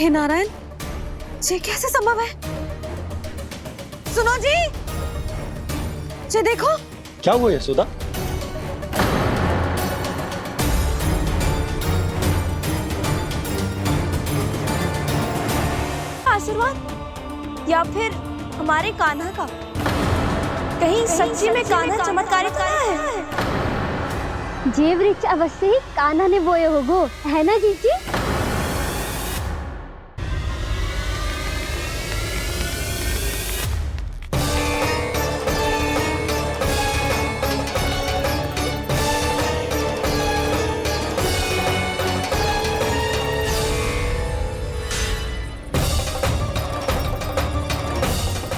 हे नारायण, ये कैसे संभव है? सुनो जी, ये देखो। क्या हुआ यशोदा? आशीर्वाद या फिर हमारे कान्हा का? कहीं सच्ची में कान्हा चमत्कारित तो है? जे वृक्ष अवश्य ही कान्हा ने बोए होगो, है ना जीजी?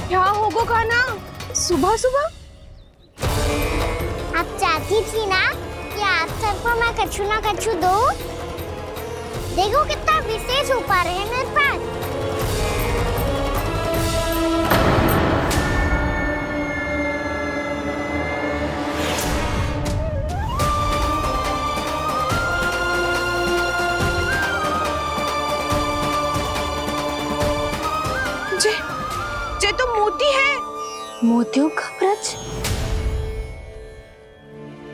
क्या होगो कान्हा सुबह सुबह? आप चाहती थी ना कि आज सबको मैं कछु ना कछु दूं? देखो कितना विशेष उपहार है मेरे पास। ये तो मोती है। मोतियों का ब्रज?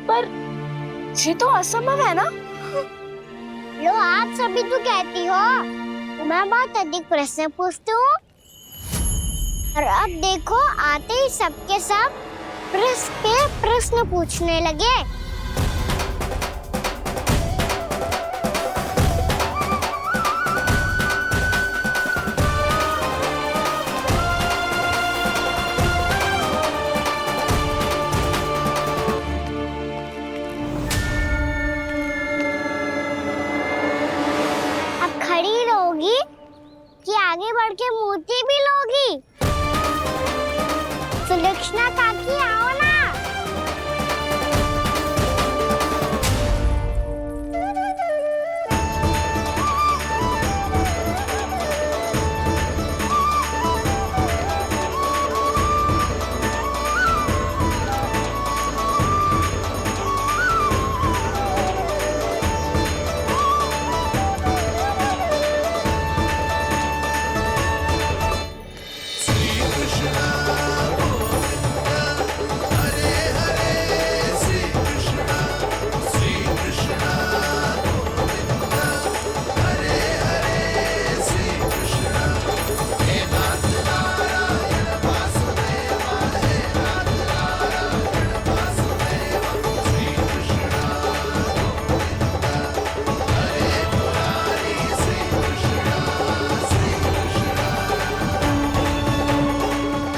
पर ये तो असंभव है ना? लो आप सभी तो कहती हो, मैं बहुत अधिक प्रश्न पूछती हूँ, और अब देखो आते ही सबके सब प्रश्न पे प्रश्न पूछने लगे। खड़ी रहोगी कि आगे बढ़ के मूर्ति भी लोगी? सुलक्षणा काकी आओ ना।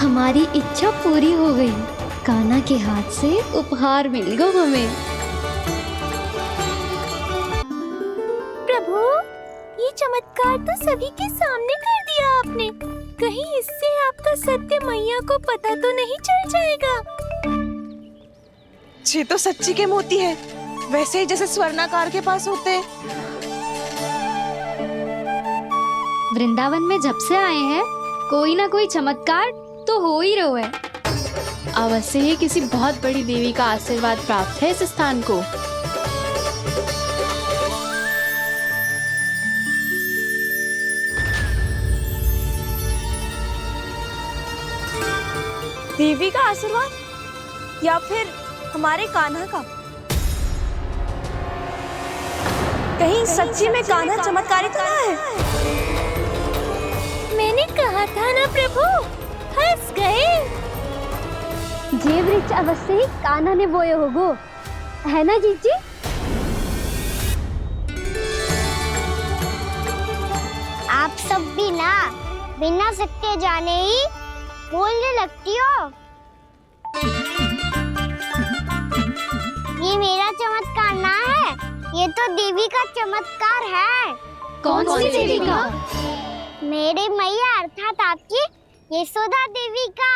हमारी इच्छा पूरी हो गई, कान्हा के हाथ से उपहार मिल गया हमें। प्रभु, ये चमत्कार तो सभी के सामने कर दिया आपने। कहीं इससे आपका सत्य मैया को पता तो नहीं चल जाएगा? ये तो सच्ची के मोती है, वैसे ही जैसे स्वर्णाकार के पास होते हैं। वृंदावन में जब से आए हैं, कोई ना कोई चमत्कार तो हो ही रहा है। अवश्य ही किसी बहुत बड़ी देवी का आशीर्वाद प्राप्त है इस स्थान को। देवी का आशीर्वाद या फिर हमारे कान्हा का? कहीं सच्ची में कान्हा चमत्कारित तो है? मैंने कहा था ना प्रभु, हंस गए। जे वृक्ष अवश्य ही कान्हा ने बोए होगो, है ना जीजी? आप सब भी ना बिना सत्य जाने ही बोलने लगती हो। ये मेरा चमत्कार ना है, ये तो देवी का चमत्कार है। कौन सी देवी का? मेरे मैया अर्थात आपकी यशोदा देवी का।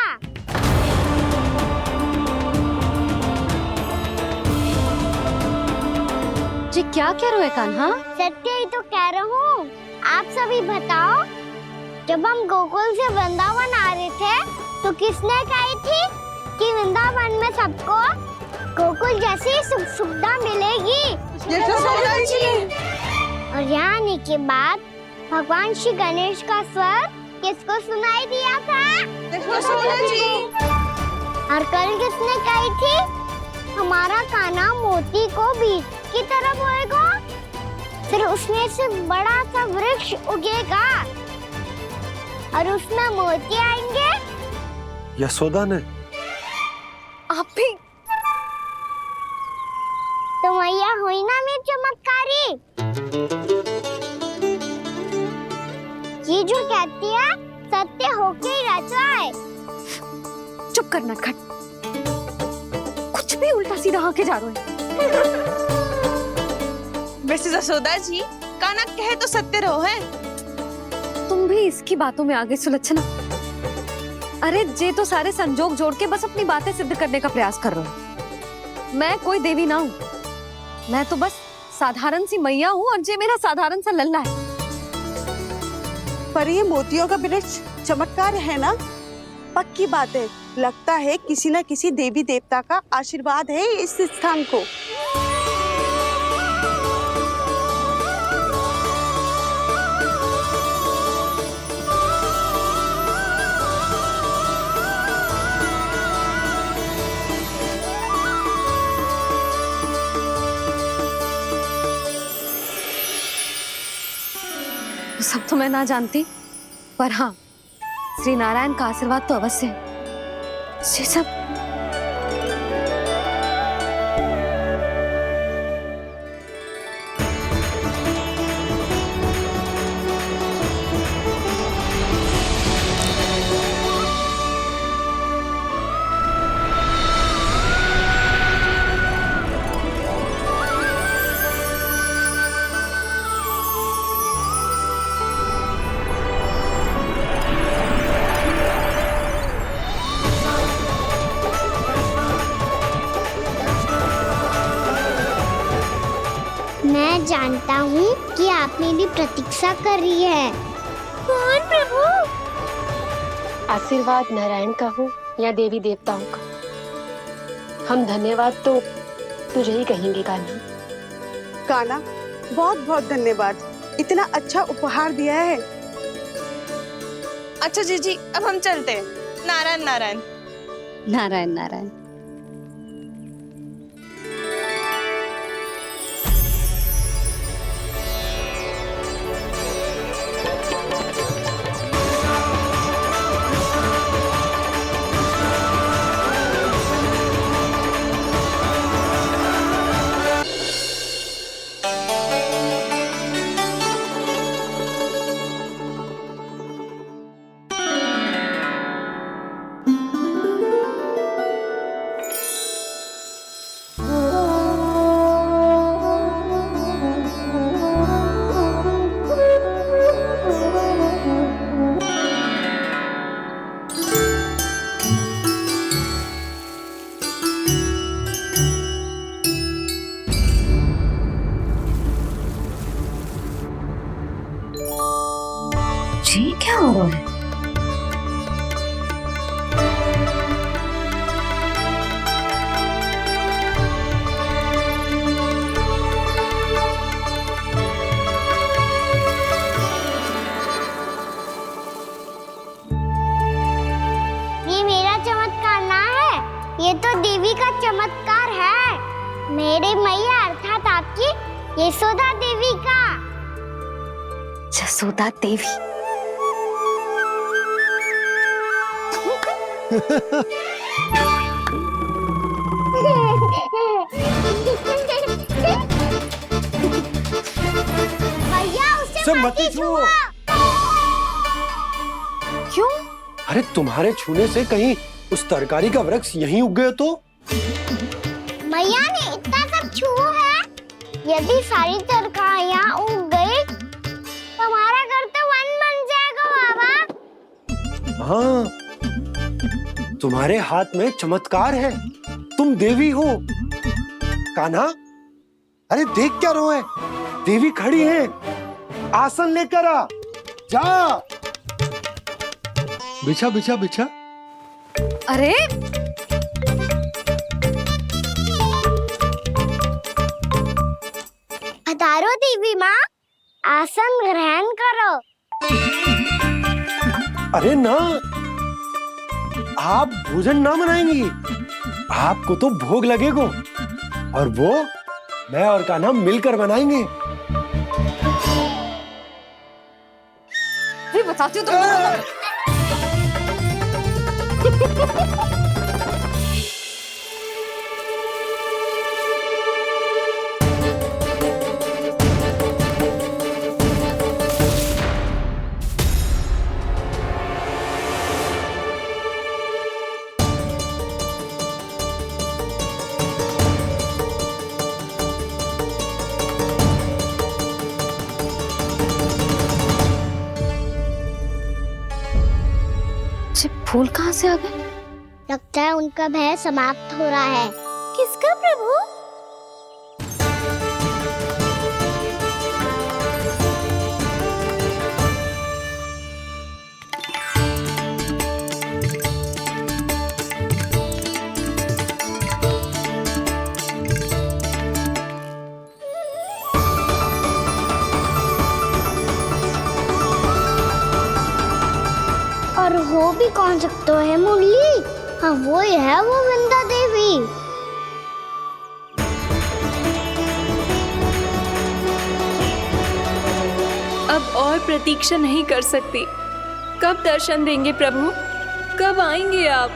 जी क्या कह रहे हो कान्हा? सत्य ही तो कह रहा हूँ। आप सभी बताओ, जब हम गोकुल से वृंदावन आ रहे थे तो किसने कही थी कि वृंदावन में सबको गोकुल जैसी सुख सुविधा मिलेगी? यशोदा जी। और यहाँ आने के बाद भगवान श्री गणेश का स्वर किसको सुनाई दिया था? यशोदा जी। और कल किसने कही थी हमारा कान्हा मोती को बीज की तरफ होएगा, फिर उसमें से बड़ा सा वृक्ष उगेगा और उसमें मोती आएंगे? यशोदा ने। आप भी तो मैया हुई ना मेरी चमत्कारी। ये जो कहती है सत्य होके ही रहता है। चुप करना खट, कुछ भी उल्टा सीधा होके जा रहे हैं। वैसे यशोदा जी, कान्हा कहे तो सत्य रहो है। तुम भी इसकी बातों में आगे सुलझना। अरे जे तो सारे संजोग जोड़ के बस अपनी बातें सिद्ध करने का प्रयास कर रहे हो। मैं कोई देवी ना हूँ, मैं तो बस साधारण सी मैया हूँ और जे मेरा साधारण सा लल्ला है। पर ये मोतियों का वृक्ष चमत्कार है ना? पक्की बात है, लगता है किसी न किसी देवी देवता का आशीर्वाद है इस स्थान को। सब तो मैं ना जानती, पर हाँ, श्री नारायण का आशीर्वाद तो अवश्य है। ये सब मैं जानता हूँ कि आप मेरी प्रतीक्षा कर रही है। कौन प्रभु? आशीर्वाद नारायण का हो या देवी देवताओं का, हम धन्यवाद तो तुझे ही कहेंगे कान्हा। कान्हा, बहुत बहुत धन्यवाद, इतना अच्छा उपहार दिया है। अच्छा जीजी, अब हम चलते हैं। नारायण नारायण। नारायण नारायण। ये क्या हो रहा है? ये मेरा चमत्कार ना है, ये तो देवी का चमत्कार है। मेरे मैया अर्थात आपकी यशोदा देवी का। यशोदा देवी। भैया उसे सब मत मत छुओ। क्यों? अरे तुम्हारे छूने से कहीं उस तरकारी का वृक्ष यहीं उग गए तो? मैया ने इतना सब छुआ है, यदि सारी तरकारियां उग गई तो हमारा घर तो वन बन जाएगा बाबा। हाँ, तुम्हारे हाथ में चमत्कार है, तुम देवी हो। कान्हा, अरे देख क्या रो है, देवी खड़ी है, आसन लेकर आ, जा। बिछा बिछा बिछा। अरे पधारो देवी माँ, आसन ग्रहण करो। अरे ना, आप भोजन ना बनाएंगी, आपको तो भोग लगेगा और वो मैं और कान्हा मिलकर बनाएंगे। भी बताती हूँ तुमको। फूल कहाँ से आ गए? लगता है उनका भय समाप्त हो रहा है। किसका प्रभु? और हो भी कौन सकता है मुरली? हाँ वो ही है, वो वृंदा देवी। अब और प्रतीक्षा नहीं कर सकती। कब दर्शन देंगे प्रभु? कब आएंगे आप?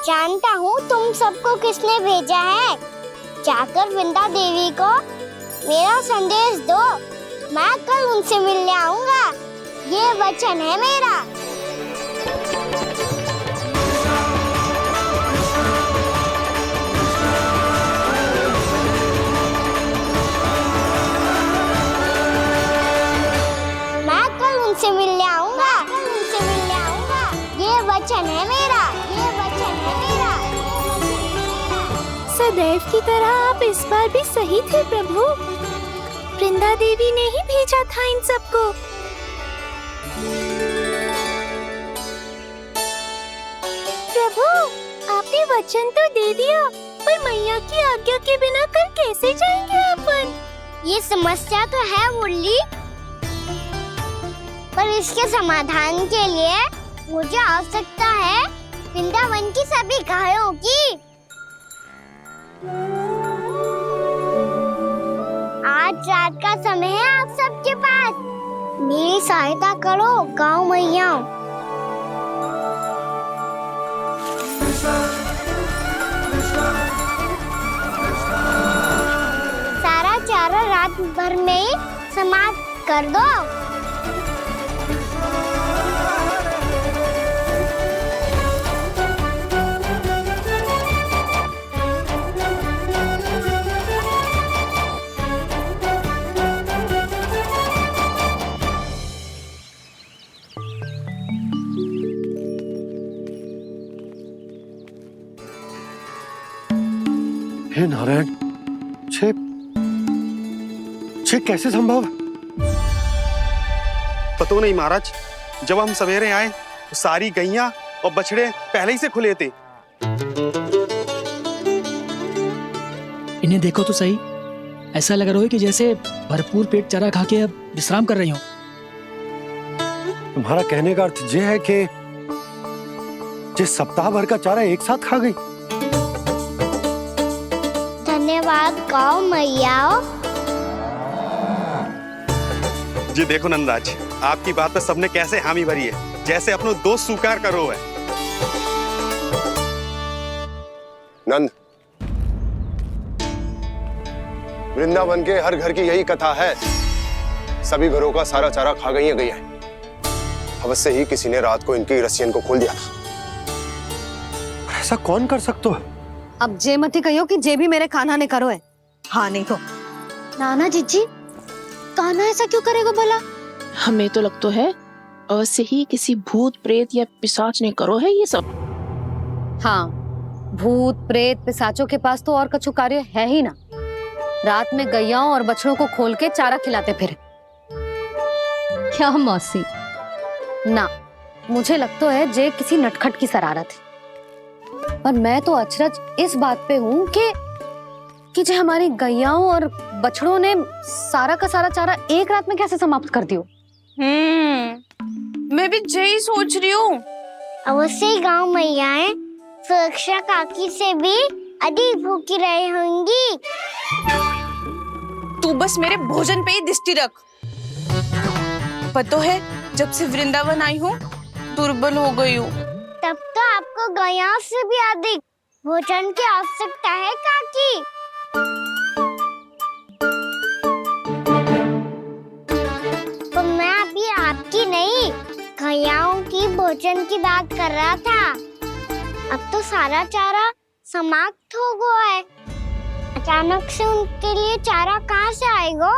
जानता हूँ तुम सबको किसने भेजा है। जाकर वृंदा देवी को मेरा संदेश दो, मैं कल उनसे मिलने आऊंगा। ये वचन है मेरा। मैं कल उनसे मिलने आऊंगा। ये वचन है मेरा। सदैव की तरह आप इस बार भी सही थे प्रभु। वृंदा देवी ने ही भेजा था इन सबको। प्रभु, आपने वचन तो दे दिया, पर मैया की आज्ञा के बिना कल कैसे जाएंगे अपन? ये समस्या तो है मुरली, पर इसके समाधान के लिए मुझे आवश्यकता है वृंदावन की सभी गायों की। आज रात का समय है आप सबके पास। मेरी सहायता करो गाँव मैया। सारा चारा रात भर में ही समाप्त कर दो। हे नारायण, छे कैसे संभव? पता नहीं महाराज, जब हम सवेरे आए तो सारी गैया और बछड़े पहले ही से खुले थे। इन्हें देखो तो सही, ऐसा लग रहा है कि जैसे भरपूर पेट चारा खा के अब विश्राम कर रही हो। तुम्हारा कहने का अर्थ यह है कि जिस सप्ताह भर का चारा एक साथ खा गई। धन्यवाद गाँव मैया। जी देखो नंदराज, आपकी बात पर सबने कैसे हामी भरी है, जैसे अपनो दोस्त स्वीकार करो है। नंद, वृंदावन के हर घर की यही कथा है। सभी घरों का सारा चारा खा गई है। अवश्य ही किसी ने रात को इनकी रस्सियन को खोल दिया था। ऐसा कौन कर सकता है? अब जे मती कहियो कि जे भी मेरे कान्हा ने करो है। हाँ नहीं तो नाना जीजी, कान्हा ऐसा क्यों करेगा भला? हमें तो लगता है अवश्य ही किसी भूत प्रेत या पिशाच ने करो है ये सब। हाँ, भूत प्रेत पिशाचों के पास तो और कछु कार्य है ही ना। रात में गैयाओं और बछड़ों को खोल के चारा खिलाते फिर। क्या मौसी? ना, मुझे लगता है जे किसी नटखट की शरारत है। पर मैं तो अचरज इस बात पे हूँ कि जे हमारी गैयाओं और बछड़ों ने सारा का सारा चारा एक रात में कैसे समाप्त कर दियो। मैं भी यही सोच रही हूँ। अवश्य ही गांव मैयाएं सुरक्षा काकी से भी अधिक भूखी रही होंगी। तू बस मेरे भोजन पे ही दृष्टि रख। पता है, जब से वृंदावन आई हूँ दुर्बल हो गई हूँ। तब तो आपको गैयाओं से भी अधिक भोजन की आवश्यकता है काकी। तो मैं अभी आपकी नहीं, गैयाओं की भोजन की बात कर रहा था। अब तो सारा चारा समाप्त हो गया है। अचानक से उनके लिए चारा कहाँ से आएगा?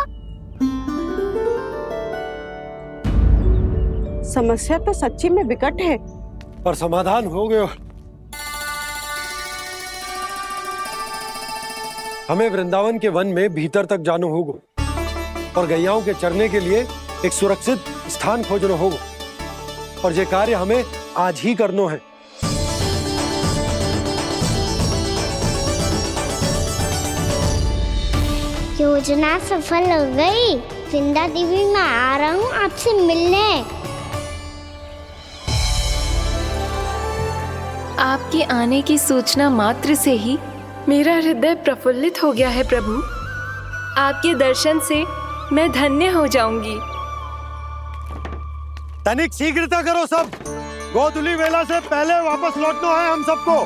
समस्या तो सच्ची में विकट है, पर समाधान हो गयो। हमें वृंदावन के वन में भीतर तक जाना होगा और गैयाओं के चरने के लिए एक सुरक्षित स्थान खोजना होगा, और ये कार्य हमें आज ही करना है। योजना सफल हो गई। वृंदा देवी, मैं आ रहा हूँ आपसे मिलने। आपके आने की सूचना मात्र से ही मेरा हृदय प्रफुल्लित हो गया है प्रभु। आपके दर्शन से मैं धन्य हो जाऊंगी। तनिक शीघ्रता करो सब, गोधुली वेला से पहले वापस लौटना है हम सबको।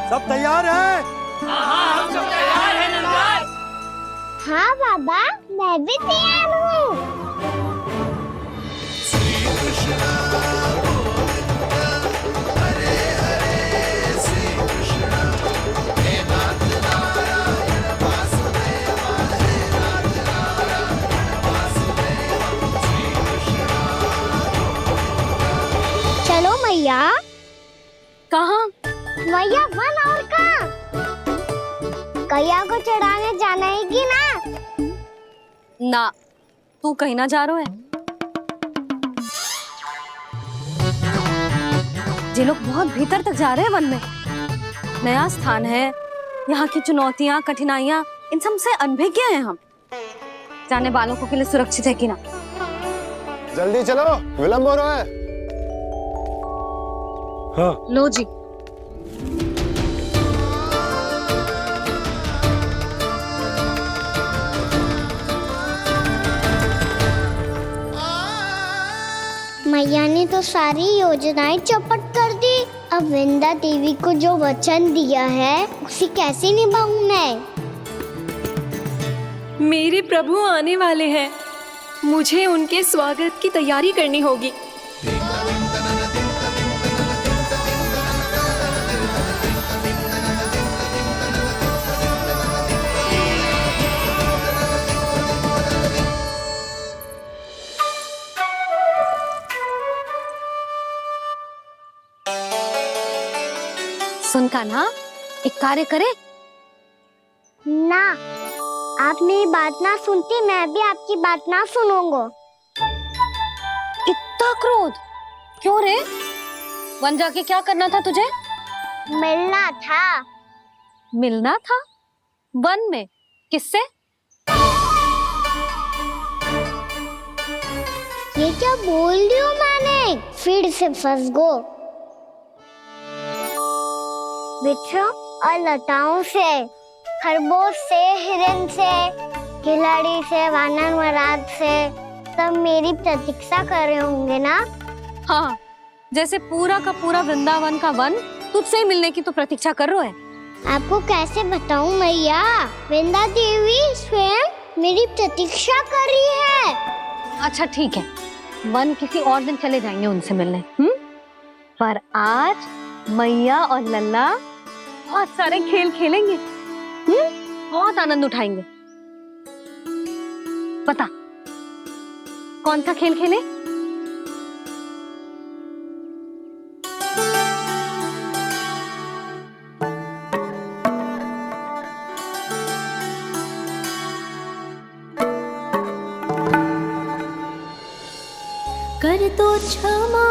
सब तैयार है? हाँ, हम सब तैयार हैं नंदलाल। हाँ बाबा, मैं भी तैयार हूँ। चलो मैया। कहाँ? मैया वन और कहाँ? गैया को चढ़ाने जाना है कि ना? ना, तू कहीं ना जा रहा है। ये लोग बहुत भीतर तक जा रहे हैं वन में। नया स्थान है, यहाँ की चुनौतियाँ, कठिनाइयाँ, इन सब से अनभिज्ञ हैं हम। जाने वालों के लिए सुरक्षित है कि ना? जल्दी चलो, विलंब हो रहा है। हाँ। लो जी। मैया ने तो सारी योजनाएं चौपट कर दी। अब वृंदा देवी को जो वचन दिया है उसे कैसे निभाऊं मैं? मेरे प्रभु आने वाले हैं, मुझे उनके स्वागत की तैयारी करनी होगी। सुन कान्हा, एक कार्य करे ना, आप मेरी बात ना सुनती, मैं भी आपकी बात ना सुनूंगा। इतना क्रोध क्यों रे? वन जाके क्या करना था तुझे? मिलना था। मिलना था? वन में? किससे? ये क्या बोल रही हूँ मैंने? फिर से फंस गो। बिच्छू और लताओं से, खरगोश से, हिरन से, खिलाड़ी से, वानर महाराज से, सब मेरी प्रतीक्षा कर रहे होंगे ना? हाँ, जैसे पूरा का पूरा वृंदावन का वन तुझसे ही मिलने की तो प्रतीक्षा कर रहा है। आपको कैसे बताऊं मैया? वृंदा देवी स्वयं मेरी प्रतीक्षा कर रही है। अच्छा ठीक है, वन किसी और दिन चले जाएंगे उनसे मिलने। पर आज मैया और लल्ला बहुत सारे खेल खेलेंगे, बहुत आनंद उठाएंगे। पता कौन सा खेल खेले? कर दो क्षमा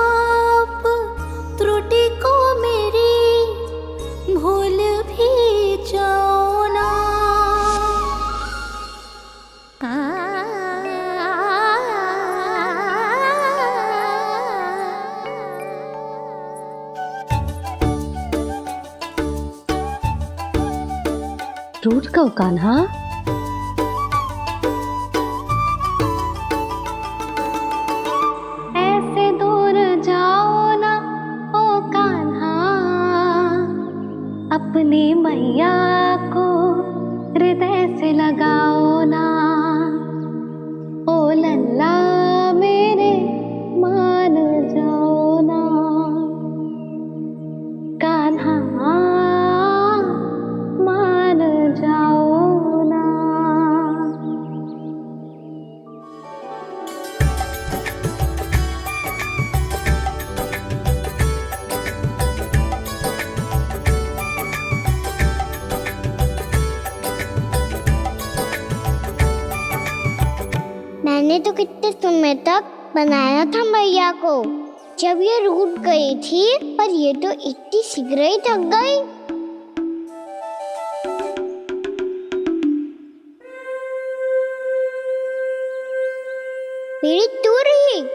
त्रुटि को मेरी, भूल भी जाओ ना। रूठ कहो कान्हा। ऐसे दूर जाओ ना ओ कान्हा, अपनी मैया को हृदय से लगाओ ना। ओ लल्ला मेरे मान जाओ ना, कान्हा मान जाओ ना। मैंने तो कितने समय तक बनाया था मैया को, जब ये रूठ गई थी, पर ये तो इतनी शीघ्र ही थक गई। मेरी तू रही।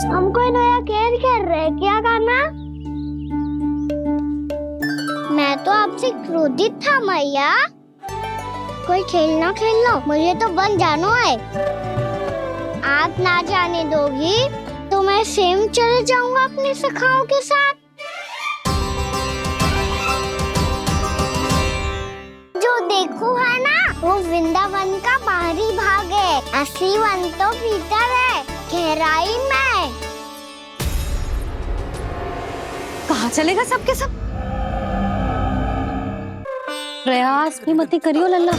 हम कोई नया खेल खेल रहे क्या करना? मैं तो आपसे क्रोधित था मैया। कोई खेलना खेल लो, मुझे तो बन जाना है। आप ना जाने दोगी तो मैं स्वयं चले जाऊंगा अपने सखाओं के साथ। जो देखो है ना, वो वृंदावन का बाहरी भाग है, असली वन तो भीतर है, गहराई में। कहाँ चलेगा सबके सब? प्रयास भी मत करियो लल्ला,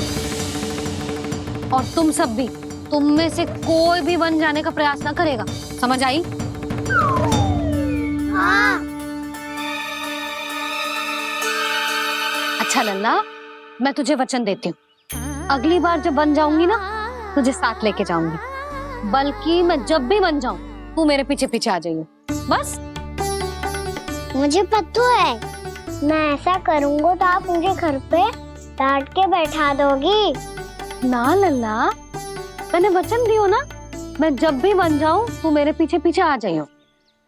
और तुम सब भी, तुम में से कोई भी वन जाने का प्रयास ना करेगा, समझ आई? हाँ। अच्छा लल्ला, मैं तुझे वचन देती हूँ, अगली बार जब बन जाऊंगी ना, तुझे साथ लेके जाऊंगी। बल्कि मैं जब भी बन जाऊं, तू मेरे पीछे पीछे आ जाइए, बस। मुझे पता है, मैं ऐसा करूंगा तो आप मुझे घर पे डांट के बैठा दोगी। ना लल्ला, मैंने वचन दियो ना, मैं जब भी बन जाऊं, तू मेरे पीछे पीछे आ जाइयो।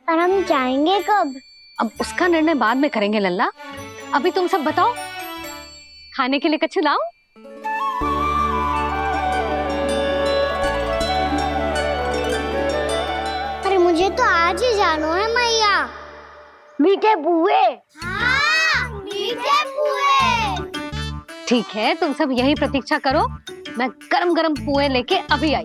पर हम जाएंगे कब? अब उसका निर्णय बाद में करेंगे लल्ला। अभी तुम सब बताओ, खाने के लिए कुछ लाऊं? अरे मुझे तो आज ही जाना है मैया। मीठे बुए। हाँ, मीठे बुए। ठीक है, तुम सब यही प्रतीक्षा करो, मैं गरम गरम पुए लेके अभी आई।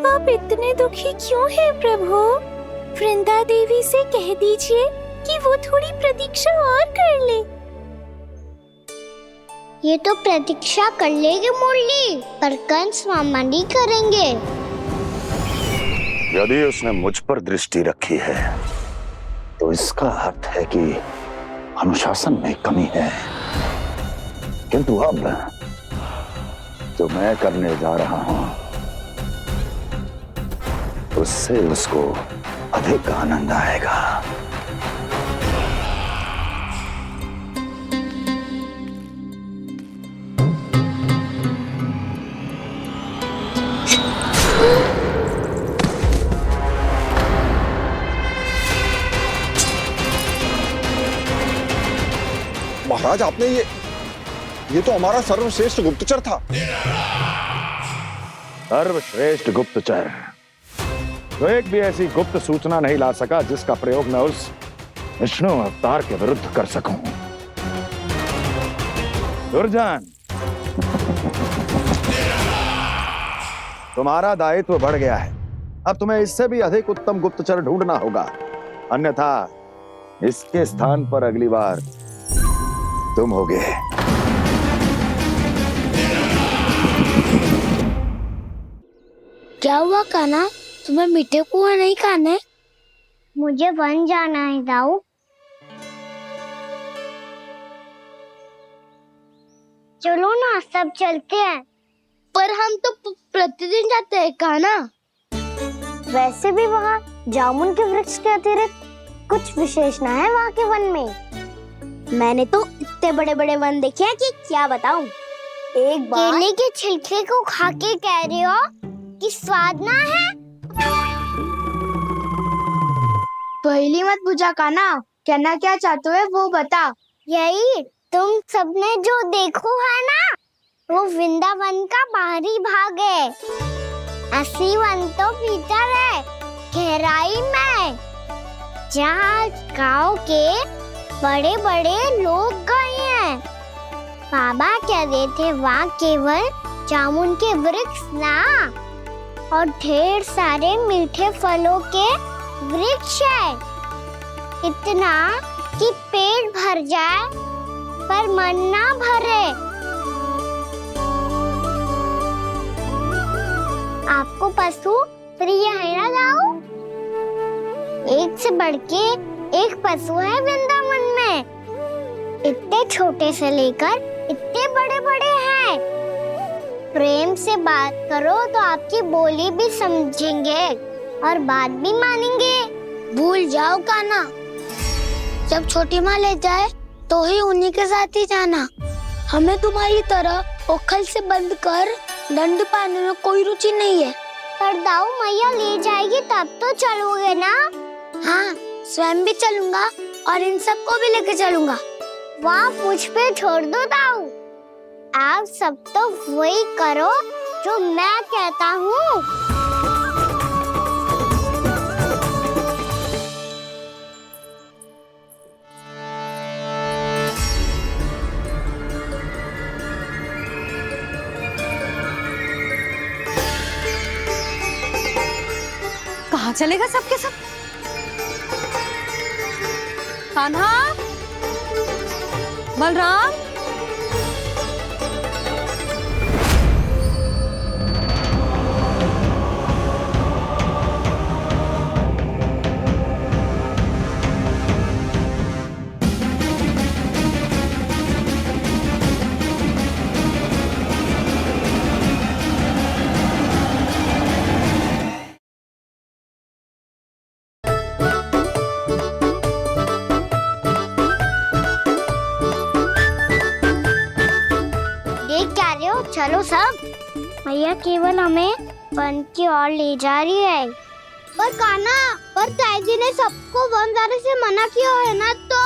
आप इतने दुखी क्यों हैं प्रभु? वृंदा देवी से कह दीजिए कि वो थोड़ी प्रतीक्षा और कर ले। ये तो प्रतीक्षा कर लेगी मुरली, पर कंस मामा नहीं करेंगे। यदि उसने मुझ पर दृष्टि रखी है तो इसका अर्थ है कि अनुशासन में कमी है। किंतु अब जो मैं करने जा रहा हूं उससे उसको अधिक आनंद आएगा। महाराज, आपने ये तो हमारा सर्वश्रेष्ठ गुप्तचर था। सर्वश्रेष्ठ गुप्तचर तो एक भी ऐसी गुप्त सूचना नहीं ला सका जिसका प्रयोग मैं उस विष्णु अवतार के विरुद्ध कर सकूं। दुर्जन, तुम्हारा दायित्व बढ़ गया है। अब तुम्हें इससे भी अधिक उत्तम गुप्तचर ढूंढना होगा, अन्यथा इसके स्थान पर अगली बार तुम होगे। क्या हुआ कान्हा, तुम्हें मीठे कुआं नहीं खाने? मुझे वन जाना है दाऊ। चलो ना, सब चलते हैं। पर हम तो प्रतिदिन जाते हैं कान्हा। वैसे भी वहाँ जामुन के वृक्ष के अतिरिक्त कुछ विशेष ना है वहाँ के वन में। मैंने तो इतने बड़े बड़े वन देखे हैं कि क्या बताऊं। एक बार केले के छिलके को खा के कह रहे हो कि स्वाद ना है? पहली मत पूछा कान्हा, कहना क्या चाहते हो वो बता। यही तुम सबने जो देखो है ना, वो वृंदावन का बाहरी भाग है। असली वन तो भीतर है, गहराई में, जहाँ गाँव के बड़े बड़े लोग गए हैं। बाबा कह रहे थे वहाँ केवल जामुन के वृक्ष ना, और ढेर सारे मीठे फलों के वृक्ष है। इतना कि पेट भर जाए पर मन ना भरे। आपको पशु प्रिय है ना दाऊ? एक से बढ़ के एक पशु है वृंदावन में। इतने छोटे से लेकर इतने बड़े बड़े हैं। प्रेम से बात करो तो आपकी बोली भी समझेंगे और बात भी मानेंगे। भूल जाओ कान्हा, जब छोटी माँ ले जाए तो ही उन्हीं के साथ ही जाना। हमें तुम्हारी तरह ओखल से बंद कर दंड पाने में कोई रुचि नहीं है। पर दाऊ मैया ले जाएगी तब तो चलोगे ना? हाँ, स्वयं भी चलूंगा और इन सबको भी लेके चलूंगा। वाह, मुझ पे छोड़ दो दाऊ। आप सब तो वही करो जो मैं कहता हूँ। कहाँ चलेगा सबके सब? कान्हा, बलराम, चलो सब। मैया केवल हमें वन की ओर ले जा रही है। पर कान्हा, पर ताईजी ने सबको वन जाने से मना किया है ना तो?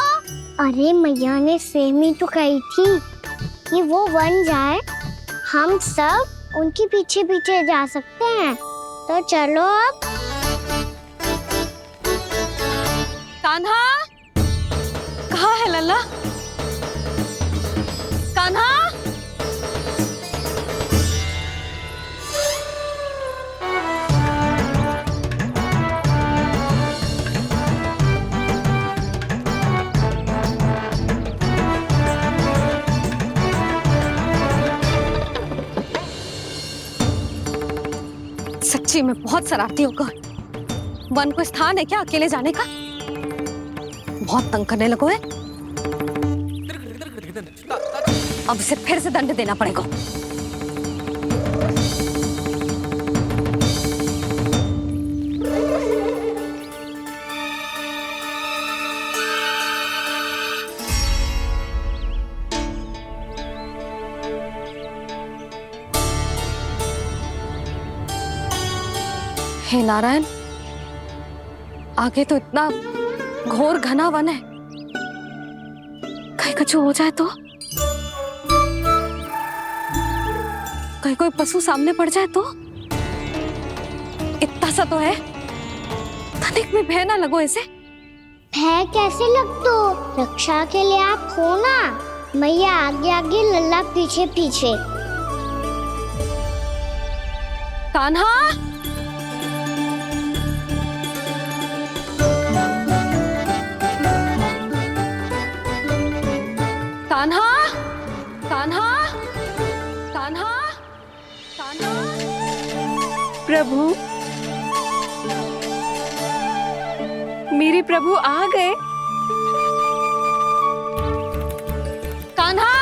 अरे मैया ने सेमी तो कही थी कि वो वन जाए, हम सब उनके पीछे पीछे जा सकते हैं। तो चलो अब। कान्हा, कहाँ है लल्ला? कान्हा, सच्ची में बहुत शरारती होगा। वन को स्थान है क्या अकेले जाने का? बहुत तंग करने लगो है। अब इसे फिर से दंड देना पड़ेगा। हे नारायण, आगे तो इतना घोर घना वन है, कहीं कुछ हो जाए तो? कहीं कोई पशु सामने पड़ जाए तो? इतना सा तो है, तनिक में भय ना लगो इसे। भय कैसे लग तो? रक्षा के लिए आप हो ना। मैया आगे आगे, लल्ला पीछे पीछे। कान्हा, कान्हा, कान्हा, कान्हा, कान्हा। प्रभु, मेरे प्रभु आ गए। कान्हा,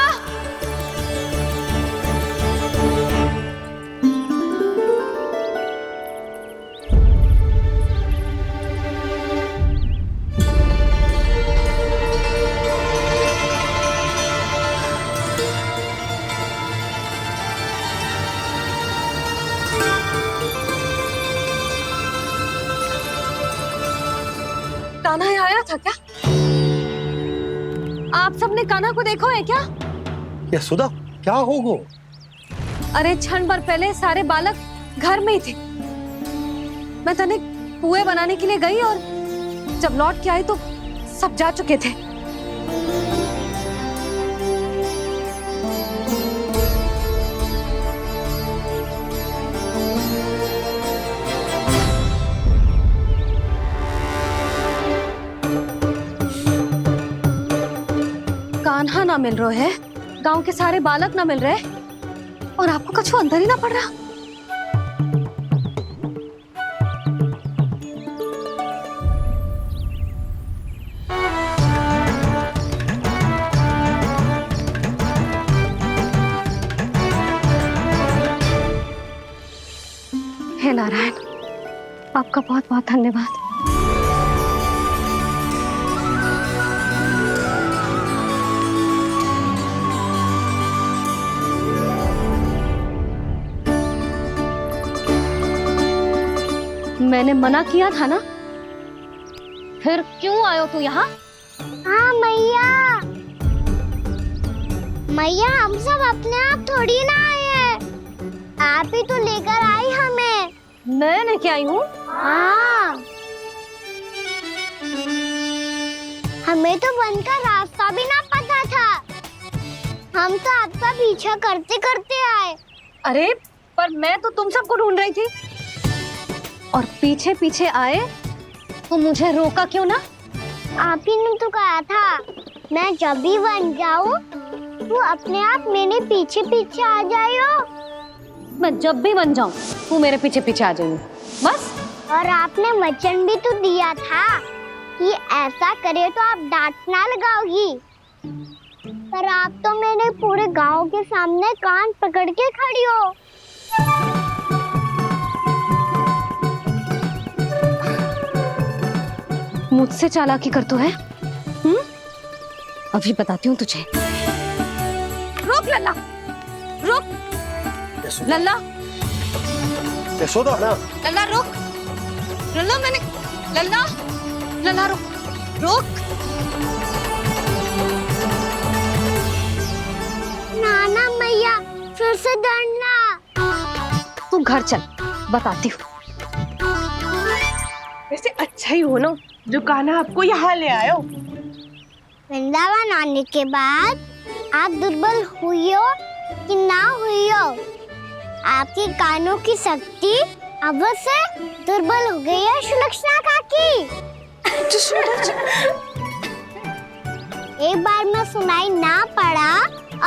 कान्हा यहाँ आया था क्या? आप सबने कान्हा को देखो है क्या? यशोदा, क्या हो गो? अरे क्षण भर पहले सारे बालक घर में ही थे। मैं तनिक पुए बनाने के लिए गई और जब लौट के आई तो सब जा चुके थे। कान्हा ना मिल रहे है, गांव के सारे बालक ना मिल रहे, और आपको कुछ अंदर ही ना पड़ रहा। हे नारायण, आपका बहुत बहुत धन्यवाद। मैंने मना किया था ना, फिर क्यों आयो तू यहाँ? हाँ मैया, मैया हम सब अपने आप थोड़ी ना आए हैं, आप ही तो लेकर आई हमें। मैं लेके आई हूँ? हाँ, हमें तो वन का रास्ता भी ना पता था, हम तो आपका पीछा करते करते आए। अरे पर मैं तो तुम सबको ढूंढ रही थी, और पीछे पीछे आए तो मुझे रोका क्यों ना? आप ही ने तो कहा था मैं जब भी बन जाऊं तू अपने आप मेरे पीछे पीछे आ जाइयो। मैं जब भी बन जाऊं तू मेरे पीछे पीछे आ जाइयो, बस। और आपने वचन भी तो दिया था कि ऐसा करे तो आप डांट ना लगाओगी, पर आप तो मेरे पूरे गांव के सामने कान पकड़ के खड़ी हो। मुझसे चालाकी कर तो है? अभी बताती हूँ तुझे। रुक लल्ला, रुक लल्ला, यशोदा ना। लल्ला रुक, लल्ला मैंने, लल्ला, लल्ला रुक, रुक। नाना मैया फिर से डरना। तू घर चल, बताती हूँ। वैसे अच्छा ही हो ना जो कान्हा आपको यहाँ ले आयो। वृंदावन आने के बाद आप दुर्बल हुई हो कि ना हुई हो, आपके कानों की शक्ति अब से दुर्बल हो गई है सुलक्षणा काकी। एक बार में सुनाई ना पड़ा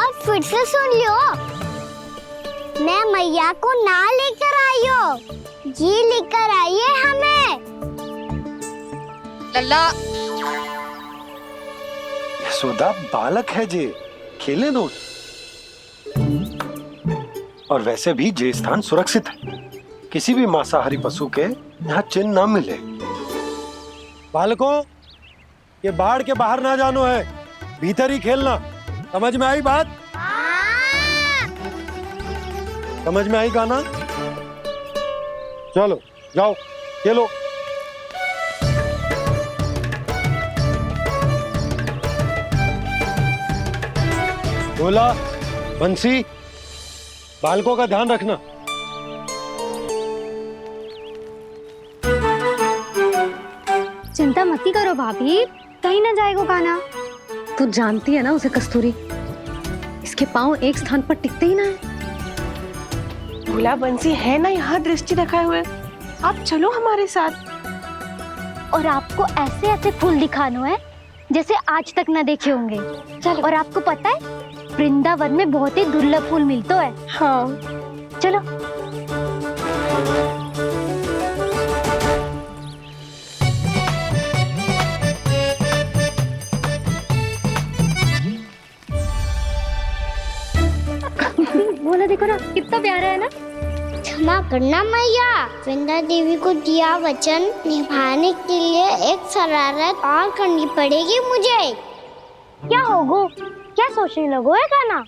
और फिर से सुन लियो। मैं मैया को ना लेकर आई हो, ये लेकर आइए हमें। लल्ला, यशोदा बालक है जे, खेलने दो। और वैसे भी ये स्थान सुरक्षित है, किसी भी मांसाहारी पशु के यहाँ चिन्ह न मिले। बालकों, ये बाढ़ के बाहर ना जानो है, भीतर ही खेलना। समझ में आई बात? समझ में आई गाना? चलो जाओ खेलो। बोला बंसी, बालकों का ध्यान रखना। चिंता मत करो भाभी, कहीं ना जाएगा काना। तू जानती है ना उसे कस्तूरी, इसके पांव एक स्थान पर टिकते ही ना है। भोला बंसी है ना यहाँ दृष्टि रखाए हुए, आप चलो हमारे साथ। और आपको ऐसे ऐसे फूल दिखानो है जैसे आज तक ना देखे होंगे। चलो। और आपको पता है वृंदावन में बहुत ही दुर्लभ फूल मिलते हैं। हाँ चलो। बोला देखो ना कितना प्यारा है ना। क्षमा करना मैया, वृंदा देवी को दिया वचन निभाने के लिए एक शरारत और करनी पड़ेगी मुझे। क्या होगो, क्या सोचने लगो है काना?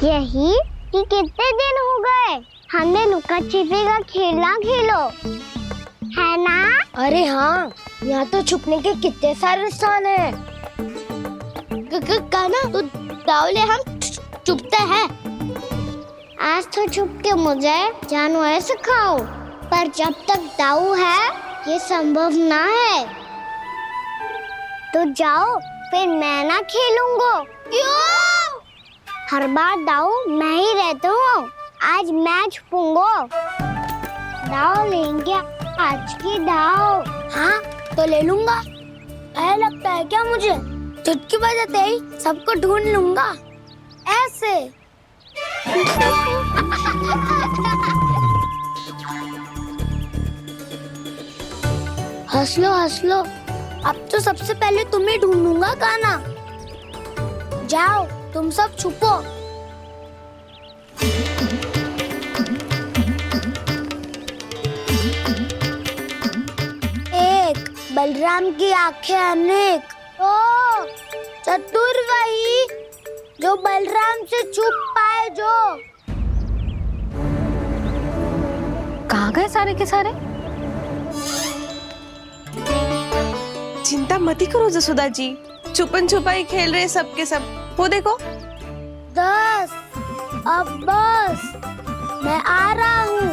यही कि कितने दिन हो गए हमने लुका छिपी का खेलना खेलो, है ना? अरे हाँ, यहाँ तो छुपने के कितने सारे स्थान है। काना तो दावले हम छुपते हैं। आज तो छुप के मुझे जानवर सिखाओ, पर जब तक दाऊ है ये संभव ना है। तो जाओ, फिर मैं ना खेलूंगा। क्यों? हर बार दाऊ मैं ही रहता हूँ, आज मैं छुपूंगा। दाऊ लेंगे आज की दाऊ। हाँ तो ले लूंगा। ऐसा लगता है क्या मुझे? चुटकी बजाते ही सबको ढूंढ लूंगा ऐसे। हंस लो, अब तो सबसे पहले तुम्हें ढूंढूंगा काना। जाओ तुम सब छुपो। एक बलराम की आंखें अनेक। ओ चतुर वही जो बलराम से छुप पाए। जो कहाँ गए सारे के सारे? चिंता मत करो जसोदा जी, छुपन छुपाई खेल रहे सब के सब। वो देखो 10 अब बस, मैं आ रहा हूँ।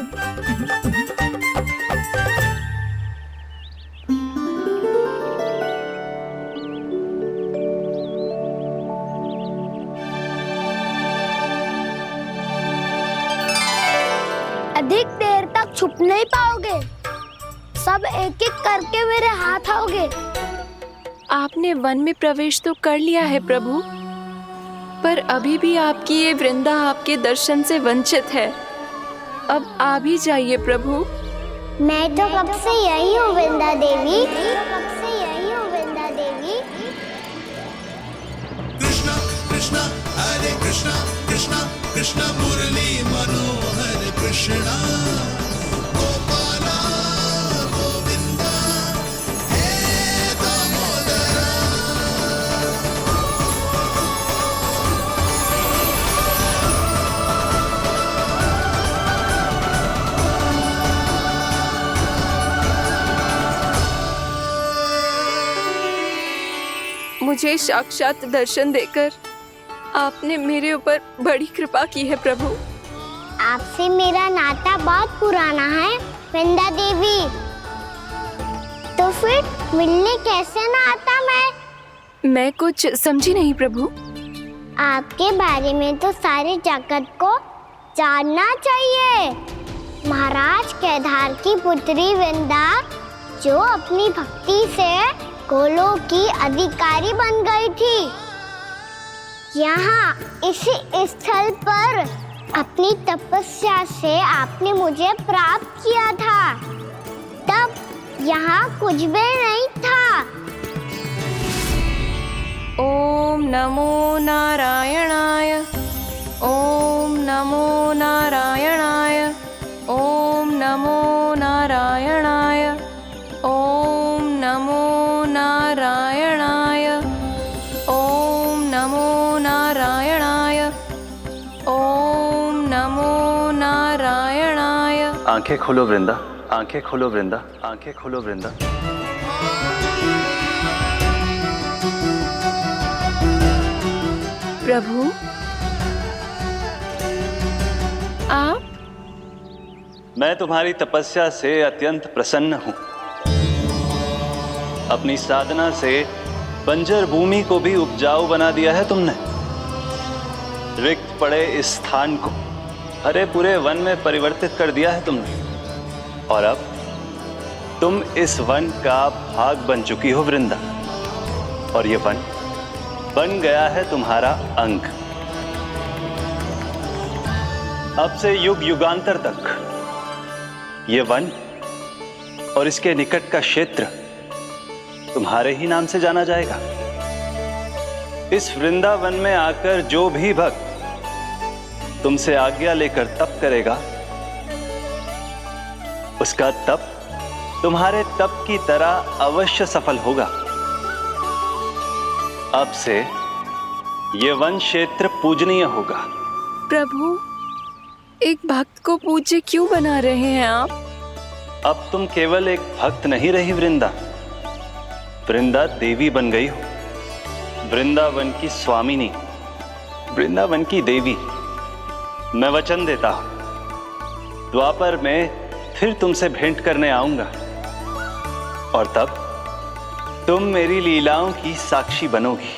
अधिक देर तक छुप नहीं पाओगे, सब एक एक करके मेरे हाथ आओगे। आपने वन में प्रवेश तो कर लिया है प्रभु, पर अभी भी आपकी ये वृंदा आपके दर्शन से वंचित है। अब आ भी जाइए प्रभु। मैं तो कब से यही हूँ वृंदा देवी, कब से यही हूँ वृंदा देवी। कृष्णा कृष्णा हरे कृष्णा, कृष्णा कृष्णा मुरली मनोहर कृष्णा, गोपाला गोविंदा हे दामोदरा। मुझे साक्षात दर्शन देकर आपने मेरे ऊपर बड़ी कृपा की है प्रभु। आपसे मेरा नाता बहुत पुराना है वृंदा देवी, तो फिर मिलने कैसे ना आता मैं कुछ समझी नहीं प्रभु। आपके बारे में तो सारे जगत को जानना चाहिए। महाराज केदार की पुत्री वृंदा, जो अपनी भक्ति से गोलोक की अधिकारी बन गई थी। यहाँ इसी स्थल पर अपनी तपस्या से आपने मुझे प्राप्त किया था, तब यहाँ कुछ भी नहीं था। ओम नमो नारायणाय, ओम नमो नारायणाय, ओम नमो नारायणाय, ओम नमो नारायणाय, ओम नमो नारायणाय, ओम नमो नारायणाय। आंखें खोलो वृंदा, आंखें खोलो वृंदा, आंखें खोलो वृंदा। प्रभु, आप? मैं तुम्हारी तपस्या से अत्यंत प्रसन्न हूं। अपनी साधना से बंजर भूमि को भी उपजाऊ बना दिया है तुमने। रिक्त पड़े इस स्थान को हरे पूरे वन में परिवर्तित कर दिया है तुमने। और अब तुम इस वन का भाग बन चुकी हो वृंदा, और ये वन बन गया है तुम्हारा अंग। अब से युग युगांतर तक ये वन और इसके निकट का क्षेत्र तुम्हारे ही नाम से जाना जाएगा। इस वृंदावन में आकर जो भी भक्त तुमसे आज्ञा लेकर तप करेगा, उसका तप तुम्हारे तप की तरह अवश्य सफल होगा। अब से ये वन क्षेत्र पूजनीय होगा। प्रभु, एक भक्त को पूज्य क्यों बना रहे हैं आप? अब तुम केवल एक भक्त नहीं रही वृंदा, वृंदा देवी बन गई हो। वृंदावन की स्वामिनी, वृंदावन की देवी। मैं वचन देता हूं, द्वापर में फिर तुमसे भेंट करने आऊंगा, और तब तुम मेरी लीलाओं की साक्षी बनोगी।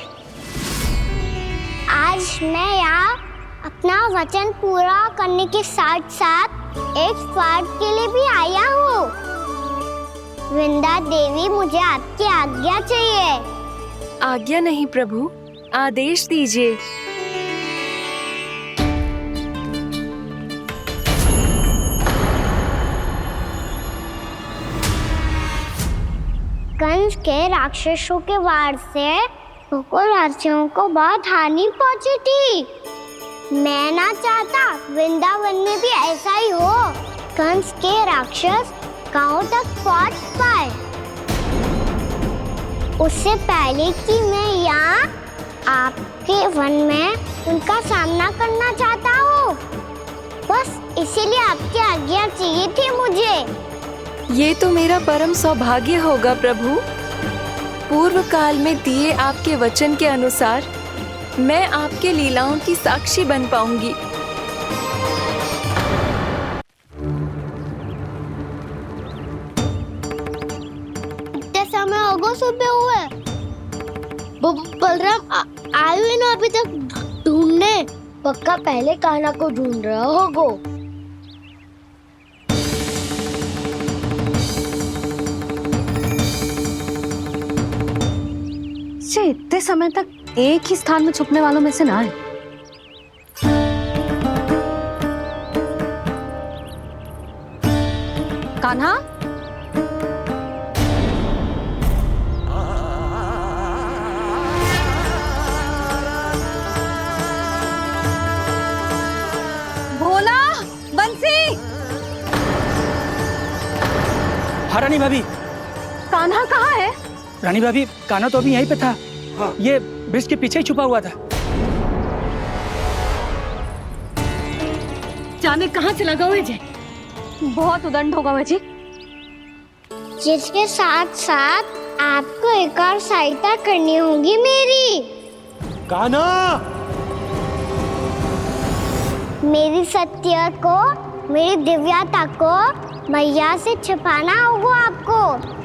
आज मैं यहाँ अपना वचन पूरा करने के साथ साथ एक स्वार्थ के लिए भी आया हूँ। वृंदा देवी, मुझे आपकी आज्ञा चाहिए। आज्ञा नहीं प्रभु, आदेश दीजिए। कंस के राक्षसों के वार से गोकुलवासियों को बहुत हानि पहुंची थी। मैं ना चाहता वृंदावन में भी ऐसा ही हो। कंस के राक्षस गांव तक पहुंच पाए, उससे पहले कि मैं यहाँ आपके वन में उनका सामना करना चाहता हूँ। बस इसीलिए आपकी आज्ञा चाहिए थी मुझे। ये तो मेरा परम सौभाग्य होगा प्रभु। पूर्व काल में दिए आपके वचन के अनुसार मैं आपके लीलाओं की साक्षी बन पाऊंगी। इतने समय हो गए सुबह हुए। बलराम आयु ना अभी तक ढूंढने। पक्का पहले कान्हा को ढूंढ रहा होगो। इतने समय तक एक ही स्थान में छुपने वालों में से ना है। कान्हा, भोला, बंसी। हाँ रानी भाभी। कान्हा कहाँ है? रानी भाभी, कान्हा तो अभी यहीं पे था। हाँ। ये ब्रिज के पीछे ही छुपा हुआ था। जाने कहाँ चला गया है? बहुत उदंड होगा वजी। जिसके साथ साथ आपको एक और सहायता करनी होगी मेरी। कान्हा, मेरी सत्य को, मेरी दिव्यता को मैया से छिपाना होगा आपको।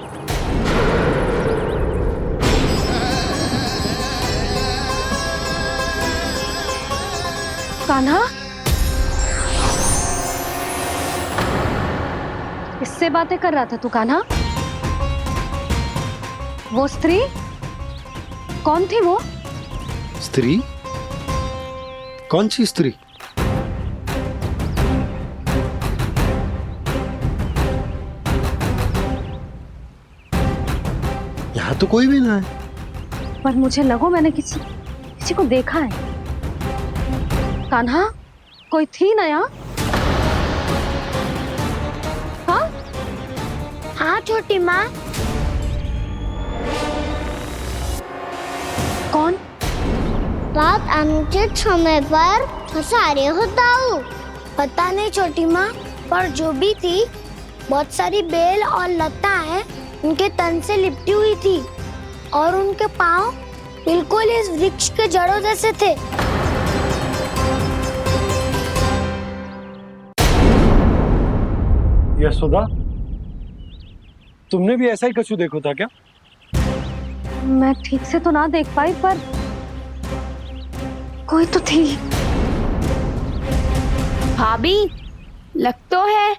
कान्हा, किससे बातें कर रहा था तू कान्हा? वो स्त्री कौन थी? वो स्त्री? कौन सी स्त्री? यहाँ तो कोई भी ना है। पर मुझे लगो मैंने किसी को देखा है। कान्हा, कोई थी ना यहाँ? हाँ हाँ छोटी माँ। कौन? रात अनुचित समय पर फंसारे हो दाऊ। पता नहीं छोटी माँ, पर जो भी थी बहुत सारी बेल और लताएं उनके तन से लिपटी हुई थी और उनके पांव बिल्कुल इस वृक्ष के जड़ों जैसे थे। यशोदा, तुमने भी ऐसा ही कछु देखो था क्या? मैं ठीक से तो ना देख पाई, पर कोई तो थी। भाभी, लग तो है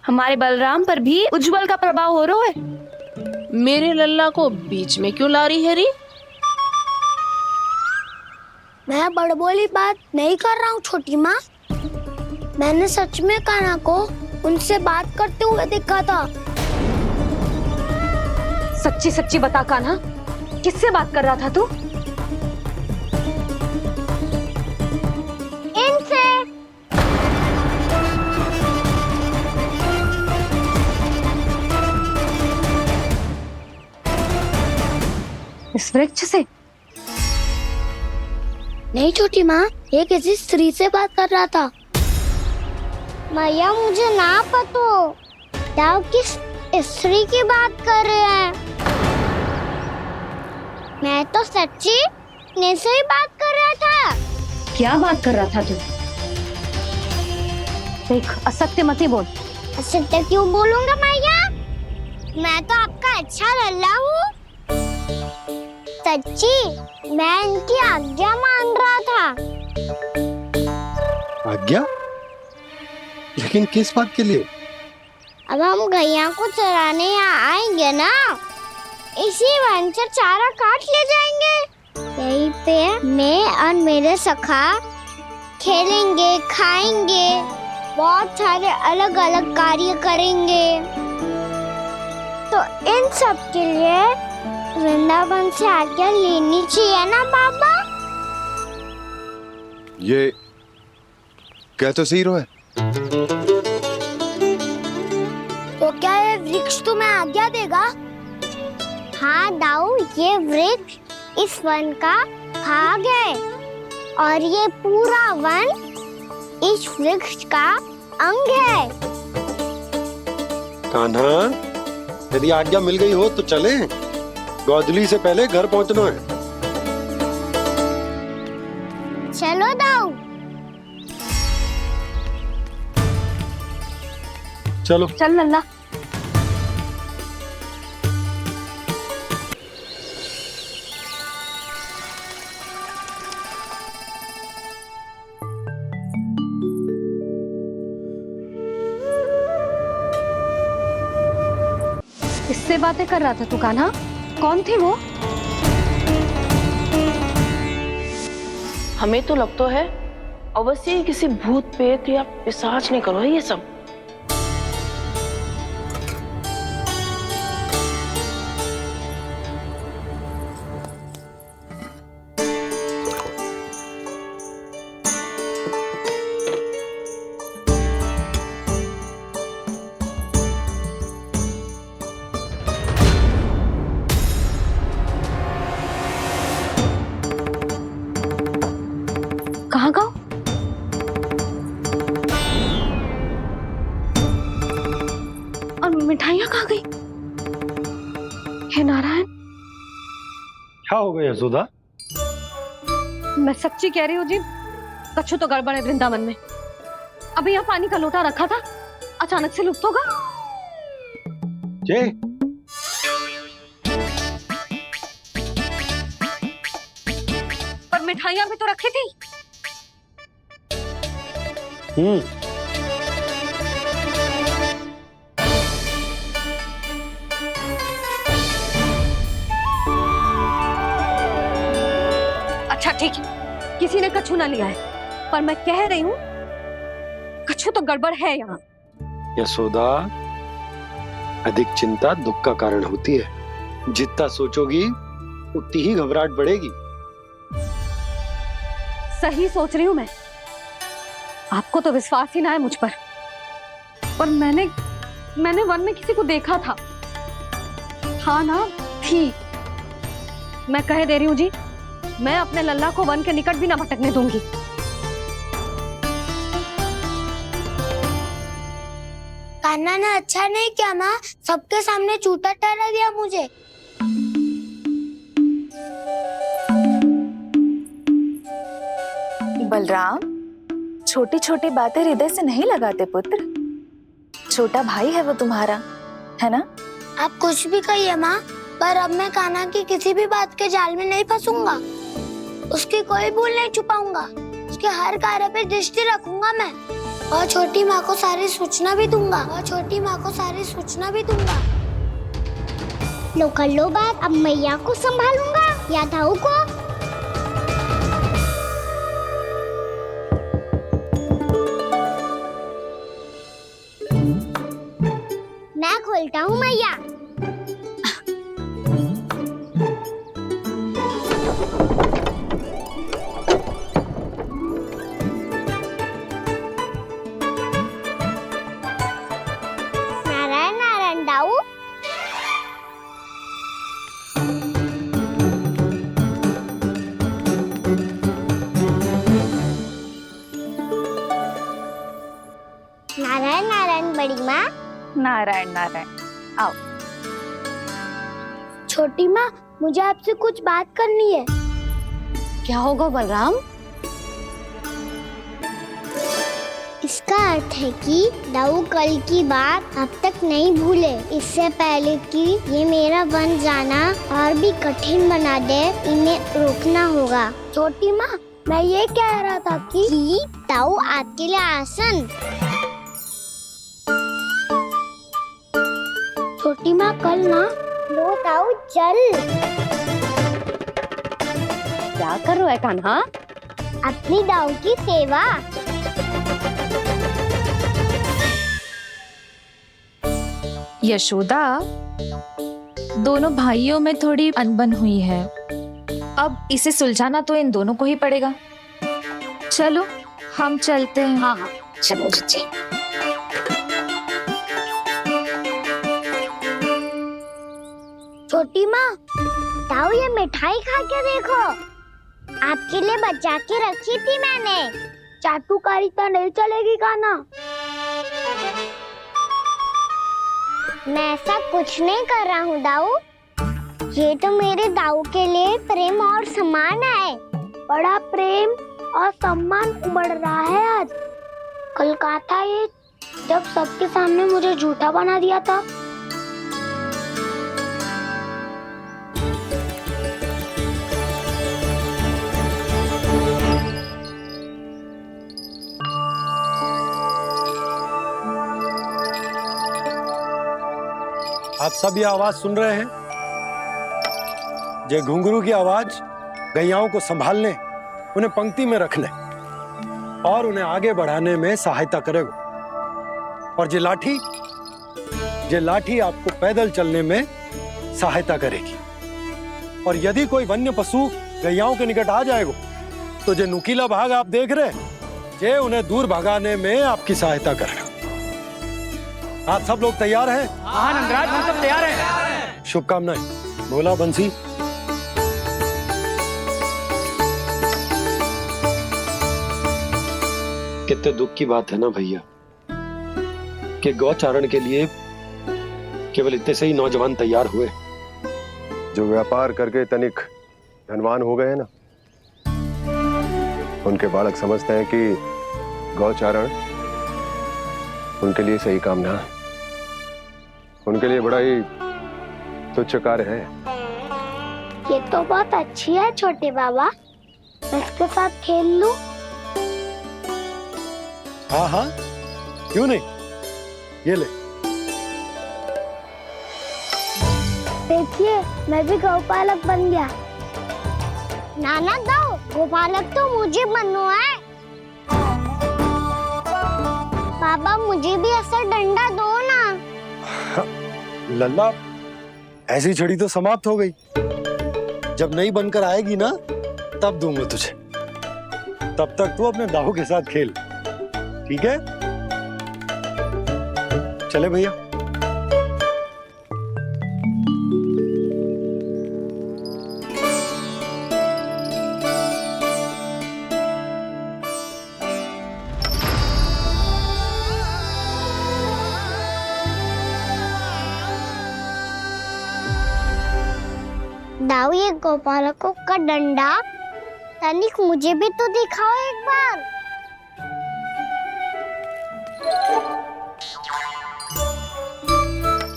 हमारे बलराम पर भी उज्जवल का प्रभाव हो रहा है। मेरे लल्ला को बीच में क्यों ला रही है री? मैं बड़बोली बात नहीं कर रहा हूँ छोटी माँ। मैंने सच में कान्हा को उनसे बात करते हुए देखा था। सच्ची सच्ची बता कान्हा, किससे बात कर रहा था तू? इनसे। इस वृक्ष से? नहीं छोटी माँ, ये किसी स्त्री से बात कर रहा था। मैया मुझे ना पतो दाऊ किस स्त्री की बात कर रहे हैं। मैं तो सच्ची ने से ही बात कर रहा था। क्या बात कर रहा था तू? देख, असत्य मत ही बोल। असत्य क्यों बोलूंगा मैया? मैं तो आपका अच्छा लल्ला हूँ। सच्ची मैं इनकी आज्ञा मान रहा था। आज्ञा? लेकिन किस बात के लिए? अब हम गैया को चराने यहाँ आएंगे ना, इसी वन से चारा काट ले जाएंगे। यहीं पे मैं और मेरे सखा खेलेंगे, खाएंगे, बहुत सारे अलग अलग कार्य करेंगे। तो इन सब के लिए वृंदावन से आज्ञा लेनी चाहिए ना बाबा? ये कह तो सही रहा है। तो क्या ये वृक्ष तुम्हें आज्ञा देगा? हाँ दाऊ, ये वृक्ष इस वन का भाग है और ये पूरा वन इस वृक्ष का अंग है। कान्हा, यदि आज्ञा मिल गई हो तो चले। गोधूली से पहले घर पहुंचना है। चलो दाऊ। चलो चल लल्ला। किससे बातें कर रहा था तू कान्हा? कौन थे वो? हमें तो लगता है अवश्य ही किसी भूत प्रेत या पिशाच ने करो है ये सब। कहाँ गाँव? और मिठाइयाँ कहाँ गई? हे नारायण! क्या हो गया यशोदा? मैं सच्ची कह रही हूँ जी, कछु तो गड़बड़ है वृंदावन में। अभी यहाँ पानी का लोटा रखा था, अचानक से लुप्त होगा। जय, पर मिठाइयाँ भी तो रखी थी। अच्छा ठीक है, किसी ने कछु ना लिया है, पर मैं कह रही हूँ कछु तो गड़बड़ है यहाँ। यशोदा, अधिक चिंता दुख का कारण होती है। जितना सोचोगी उतनी ही घबराहट बढ़ेगी। सही सोच रही हूँ मैं। आपको तो विश्वास ही ना है मुझ पर मैंने वन में किसी को देखा था। हाँ ना, थी। मैं कह दे रही हूँ जी, मैं अपने लल्ला को वन के निकट भी ना भटकने दूंगी। कान्हा ने अच्छा नहीं किया माँ, सबके सामने झूठा ठहरा दिया मुझे। बलराम, छोटी छोटी बातें हृदय से नहीं लगाते पुत्र। छोटा भाई है वो तुम्हारा, है ना? आप कुछ भी कहिए माँ, पर अब मैं कान्हा की किसी भी बात के जाल में नहीं फंसूंगा। उसकी कोई भूल नहीं छुपाऊंगा। उसके हर कार्य पे दृष्टि रखूंगा मैं, और छोटी माँ को सारी सूचना भी दूंगा। लो कर लो बात, अब मैया को संभालूंगा या दाऊ को। मैं खोलता हूँ मैया। नारायण नारायण दाऊ। नारायण नारायण बड़ी माँ। नारायण नारायण, आओ। छोटी माँ, मुझे आपसे कुछ बात करनी है। क्या होगा बलराम? इसका अर्थ है कि दाऊ कल की बात अब तक नहीं भूले। इससे पहले कि ये मेरा वन जाना और भी कठिन बना दे, इन्हें रोकना होगा। छोटी माँ, मैं ये कह रहा था कि दाऊ आपके लिए आसन। छोटी माँ, कल ना लो दाऊ चल। क्या कर रहा है कान्हा? अपनी दाऊ की सेवा। यशोदा, दोनों भाइयों में थोड़ी अनबन हुई है। अब इसे सुलझाना तो इन दोनों को ही पड़ेगा। चलो हम चलते हैं। हाँ हाँ, चलो जी। छोटी माँ, दाऊ ये मिठाई खा के देखो। आपके लिए बचा के रखी थी मैंने। चाटुकारिता नहीं चलेगी कान्हा। मैं ऐसा कुछ नहीं कर रहा हूँ दाऊ। ये तो मेरे दाऊ के लिए प्रेम और सम्मान है। बड़ा प्रेम और सम्मान उमड़ रहा है आज। कल कहा था ये, जब सबके सामने मुझे झूठा बना दिया था। आप सब ये आवाज सुन रहे हैं? ये घुंघरू की आवाज गैयाओं को संभालने, उन्हें पंक्ति में रखने और उन्हें आगे बढ़ाने में सहायता करेगा। और ये लाठी आपको पैदल चलने में सहायता करेगी। और यदि कोई वन्य पशु गैयाओं के निकट आ जाएगा तो जो नुकीला भाग आप देख रहे हैं, ये उन्हें दूर भगाने में आपकी सहायता करेगा। आप सब लोग तैयार हैं? हाँ नंदराज, हम सब तैयार हैं। शुभकामनाएं। बोला बंसी। कितने दुख की बात है ना भैया कि गौचारण के लिए केवल इतने से ही नौजवान तैयार हुए। जो व्यापार करके तनिक धनवान हो गए हैं ना, उनके बालक समझते हैं कि गौचारण उनके लिए सही काम ना है। उनके लिए बड़ा ही तुच्छ कार्य है। ये तो बहुत अच्छी है छोटे बाबा, मैं इसके साथ खेल लूं? हाँ हाँ, क्यों नहीं। ये ले। देखिए, मैं भी गौपालक बन गया। नाना दाऊ, गौपालक तो मुझे बनना है। बाबा मुझे भी ऐसा डंडा दो ना। लल्ला, ऐसी छड़ी तो समाप्त हो गई। जब नई बनकर आएगी ना तब दूंगा तुझे। तब तक तू अपने दाऊ के साथ खेल, ठीक है? चले भैया। दाऊ, ये गोपालकों का डंडा तनिक मुझे भी तो दिखाओ एक बार।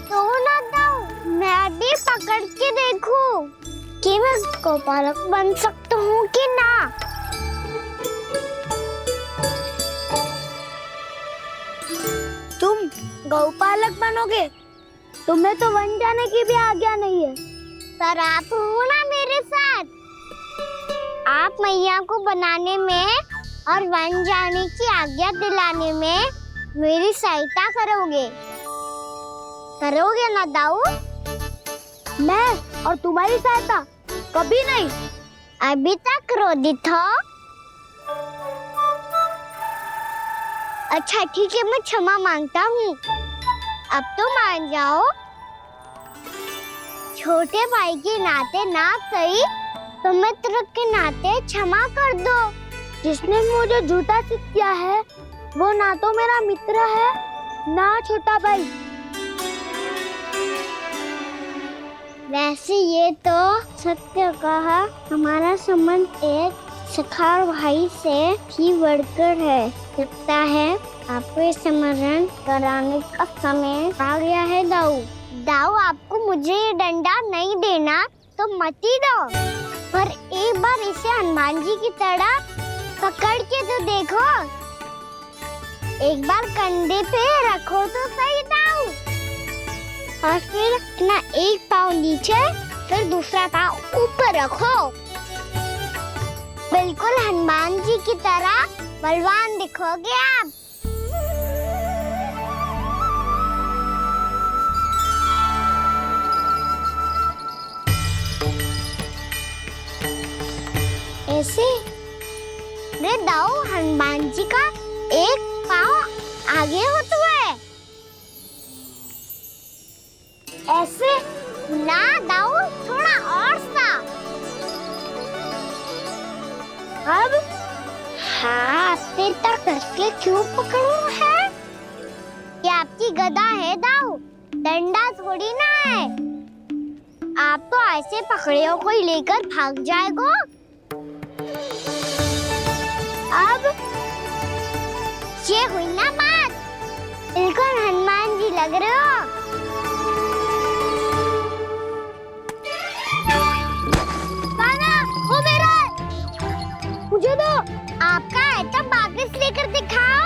तो ना दाऊ, मैं भी पकड़ के देखूं कि मैं गोपालक बन सकता हूँ कि ना। तुम गौपालक बनोगे? तुम्हें तो वन जाने की भी आज्ञा नहीं है। पर आप हो ना मेरे साथ। आप मैया को बनाने में और वन जाने की आज्ञा दिलाने में मेरी सहायता करोगे ना दाऊ? मैं और तुम्हारी सहायता कभी नहीं। अभी तक क्रोधित हो? अच्छा ठीक है, मैं क्षमा मांगता हूँ। अब तो मान जाओ। छोटे भाई के नाते ना सही तो मित्र के नाते क्षमा कर दो। जिसने मुझे झूठा सिखाया है वो ना तो मेरा मित्र है ना छोटा भाई। वैसे ये तो सत्य कहा, हमारा संबंध एक सखार भाई से भी बढ़कर है। लगता है आपको स्मरण कराने का समय आ गया है दाऊ। दाऊ, आपको मुझे ये डंडा नहीं देना तो मत ही दो, पर एक बार इसे हनुमान जी की तरह पकड़ के तो देखो। एक बार कंधे पे रखो तो सही दाऊ, और फिर अपना एक पाँव नीचे फिर दूसरा पाँव ऊपर रखो। बिल्कुल हनुमान जी की तरह बलवान दिखोगे आप। ऐसे रे दाऊ, हनुमान जी का एक पाँव आगे होता है। ऐसे ना दाऊ, थोड़ा और सा। अब हाथ पे तक कसके क्यों पकड़ो है? ये आपकी गदा है दाऊ, डंडा थोड़ी ना है। आप तो ऐसे पकड़ियों को ही लेकर भाग जाएगो। अब ये हुई ना बात, बिल्कुल हनुमान जी लग रहे हो। कान्हा, वो मेरा, मुझे दो। आपका है तो वापस लेकर दिखाओ।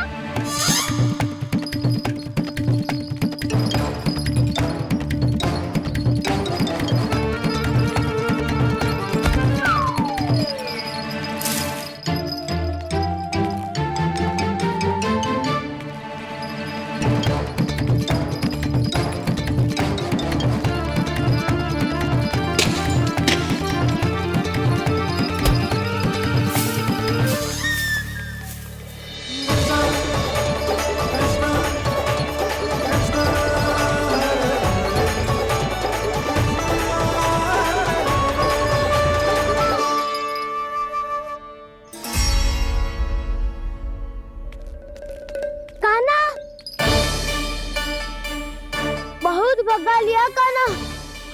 भगा लिया कान्हा,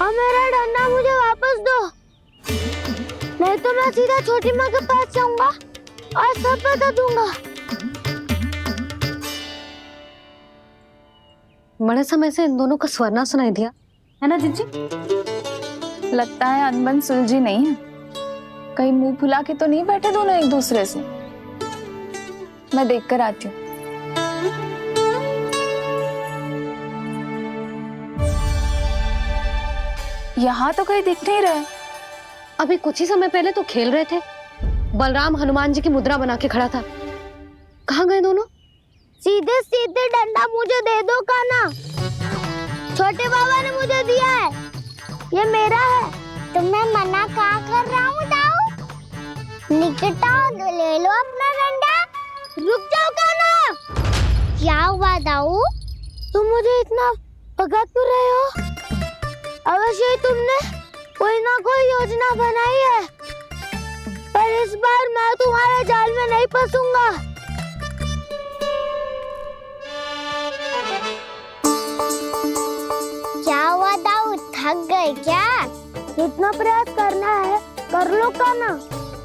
अब मेरा डंडा मुझे वापस दो, नहीं तो मैं सीधा छोटी माँ के पास जाऊंगा और सब बता दूंगा। बड़े समय से इन दोनों का स्वर ना सुनाई दिया है ना जीजी? लगता है अनबन सुलझी नहीं है। कहीं मुंह फुला के तो नहीं बैठे दोनों एक दूसरे से। मैं देख कर आती हूँ। यहाँ तो कहीं दिख नहीं रहा। अभी कुछ ही समय पहले तो खेल रहे थे। बलराम हनुमान जी की मुद्रा बना के खड़ा था। कहाँ गए दोनों? सीधे सीधे डंडा मुझे दे दो कान्हा, छोटे बाबा ने मुझे दिया है। ये मेरा है। तो मैं मना कहाँ कर रहा हूँ दाऊ? निकिता ले लो अपना डंडा। रुक जाओ कान्हा। क्या हुआ दाऊ? तुम मुझे इतना भगा क्यों रहे हो? अवश्य ही तुमने कोई ना कोई योजना बनाई है, पर इस बार मैं तुम्हारे जाल में नहीं फंसूंगा। क्या हुआ दाऊ, थक गए क्या? इतना प्रयास करना है कर लो कान्हा,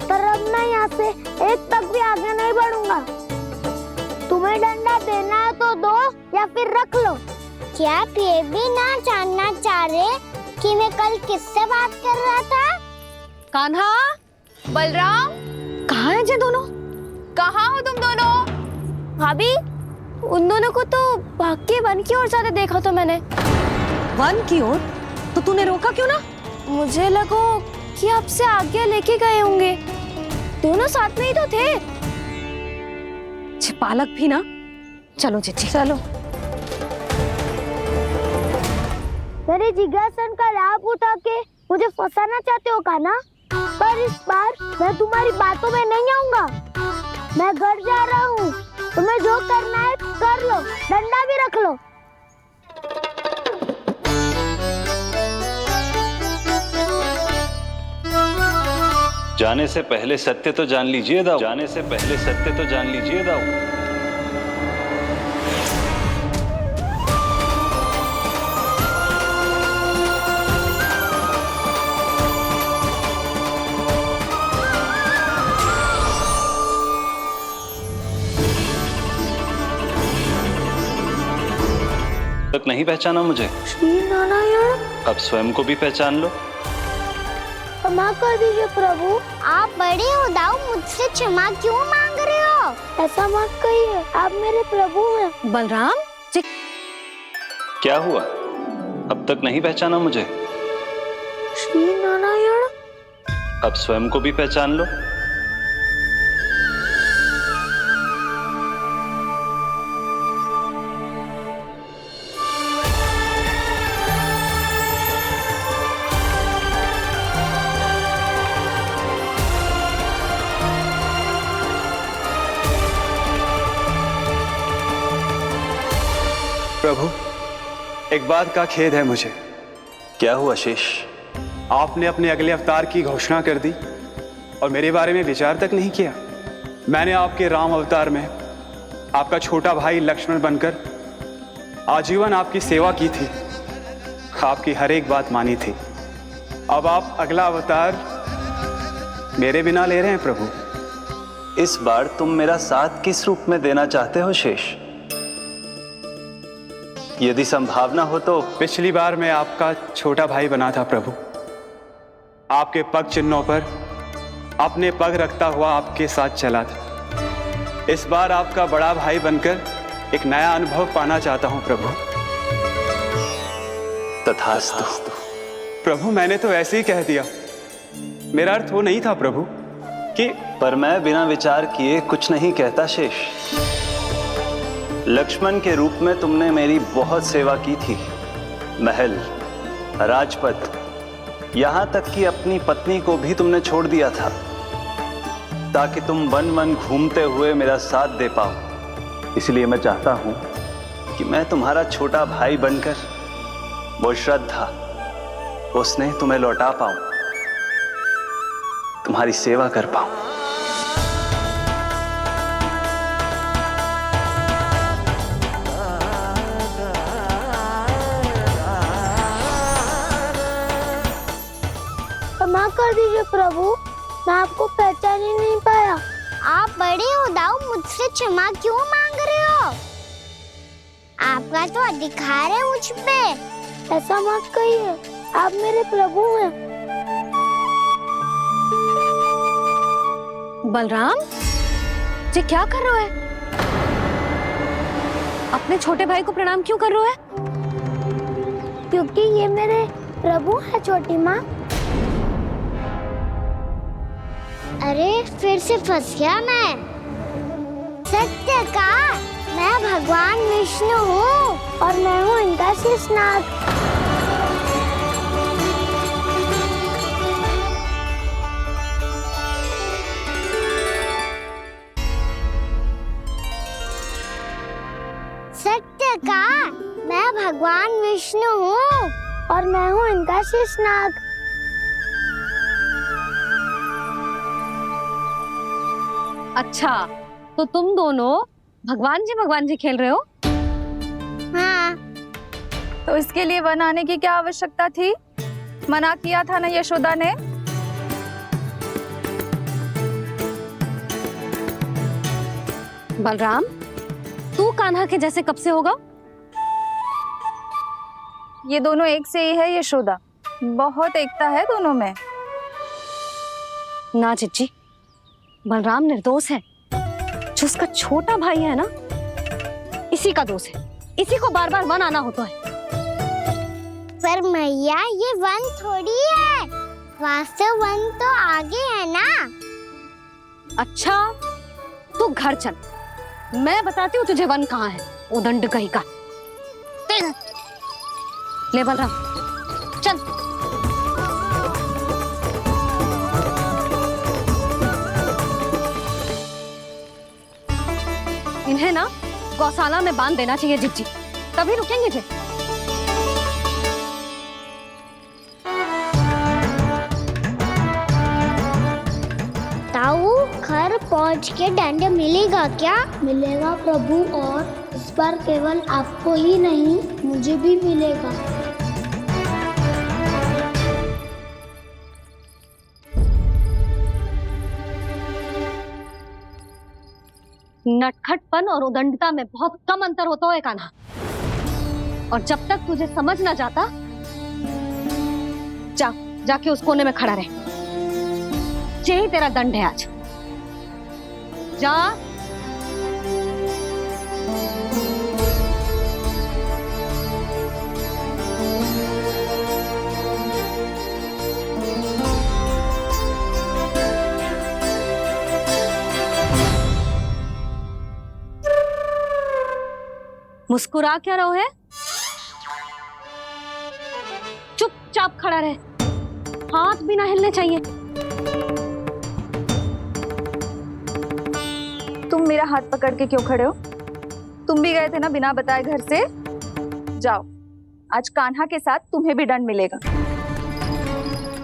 पर अब मैं यहाँ से एक तक भी आगे नहीं बढ़ूंगा। तुम्हें डंडा देना है तो दो या फिर रख लो। क्या आप ये भी ना जानना चाह रहे कि मैं कल किससे बात कर रहा था? कान्हा, बलराम, कहाँ हैं ये दोनों? कहाँ हो तुम दोनों? भाभी, उन दोनों को तो भाग के वन की ओर जाते देखा तो मैंने। वन की ओर? तो तूने रोका क्यों ना? मुझे लगा कि आपसे आगे लेके गए होंगे। दोनों साथ में ही तो थे। पालक भी ना। चलो चिट्ठी, चलो। मेरे जिज्ञासन का लाभ उठा के मुझे फंसाना चाहते हो कान्हा? पर इस बार मैं तुम्हारी बातों में नहीं आऊंगा। मैं घर जा रहा हूँ। तुम्हें जो करना है कर लो, डंडा भी रख लो। जाने से पहले सत्य तो जान लीजिए दाऊ। जाने से पहले सत्य तो जान लीजिए दाऊ। तक नहीं पहचाना मुझे? श्री नारायण। अब स्वयं को भी पहचान लो। क्षमा कर दीजिए प्रभु। आप बड़े हो दाऊ, मुझसे क्षमा क्यों मांग रहे हो? ऐसा मत कहिए, आप मेरे प्रभु हैं। बलराम, क्या हुआ? अब तक नहीं पहचाना मुझे? श्री नारायण। अब स्वयं को भी पहचान लो। प्रभु, एक बात का खेद है मुझे। क्या हुआ शेष? आपने अपने अगले अवतार की घोषणा कर दी और मेरे बारे में विचार तक नहीं किया। मैंने आपके राम अवतार में आपका छोटा भाई लक्ष्मण बनकर आजीवन आपकी सेवा की थी, आपकी हर एक बात मानी थी। अब आप अगला अवतार मेरे बिना ले रहे हैं प्रभु। इस बार तुम मेरा साथ किस रूप में देना चाहते हो शेष? यदि संभावना हो तो। पिछली बार मैं आपका छोटा भाई बना था प्रभु। आपके पग चिन्हों पर अपने पग रखता हुआ आपके साथ चला था। इस बार आपका बड़ा भाई बनकर एक नया अनुभव पाना चाहता हूं प्रभु। तथास्तु। प्रभु, मैंने तो ऐसे ही कह दिया, मेरा अर्थ वो नहीं था प्रभु कि। पर मैं बिना विचार किए कुछ नहीं कहता शेष। लक्ष्मण के रूप में तुमने मेरी बहुत सेवा की थी। महल, राजपथ, यहां तक कि अपनी पत्नी को भी तुमने छोड़ दिया था ताकि तुम वन वन घूमते हुए मेरा साथ दे पाओ। इसलिए मैं चाहता हूं कि मैं तुम्हारा छोटा भाई बनकर वो श्रद्धा, वो स्नेह तुम्हें लौटा पाऊं, तुम्हारी सेवा कर पाऊं। क्षमा कर दीजिए प्रभु, मैं आपको पहचान ही नहीं पाया। आप बड़े हो दाऊ, मुझसे क्षमा क्यों मांग रहे हो? आपका तो अधिकार है मुझ पे। ऐसा मत कहिए, आप मेरे प्रभु हैं। बलराम, ये क्या कर रहे हो? अपने छोटे भाई को प्रणाम क्यों कर रहे हो? क्योंकि ये मेरे प्रभु है छोटी माँ। अरे फिर से फंस गया मैं। सत्य का, मैं भगवान विष्णु हूँ और मैं हूँ इनका शेषनाग। और मैं हूँ इनका शेषनाग। अच्छा, तो तुम दोनों भगवान जी खेल रहे हो? हाँ। तो इसके लिए वन आने की क्या आवश्यकता थी? मना किया था ना यशोदा ने? बलराम, तू कान्हा के जैसे कब से होगा? ये दोनों एक से ही है यशोदा, बहुत एकता है दोनों में। ना चिच्ची, बलराम निर्दोष है। जो उसका छोटा भाई है ना, इसी का दोष है। इसी को बार बार वन आना होता है। पर मैया, ये वन थोड़ी है, वास्तव वन तो आगे है ना। अच्छा, तू घर चल, मैं बताती हूँ तुझे वन कहाँ है। उदंड कहीं का। ले बलराम, चल। इन्हें ना गौशाला में बांध देना चाहिए जिज्जी, तभी रुकेंगे जे। ताऊ, घर पहुंच के दंड मिलेगा क्या? मिलेगा प्रभु, और इस बार केवल आपको ही नहीं, मुझे भी मिलेगा। नटखटपन और उदंडता में बहुत कम अंतर होता है कान्हा, और जब तक तुझे समझ ना जाता, जाके उस कोने में खड़ा रहे। यही तेरा दंड है आज। जा। मुस्कुरा क्या रहो है? चुपचाप खड़ा रहे, हाथ भी ना हिलने चाहिए। तुम मेरा हाथ पकड़ के क्यों खड़े हो? तुम भी गए थे ना बिना बताए घर से। जाओ, आज कान्हा के साथ तुम्हें भी दंड मिलेगा।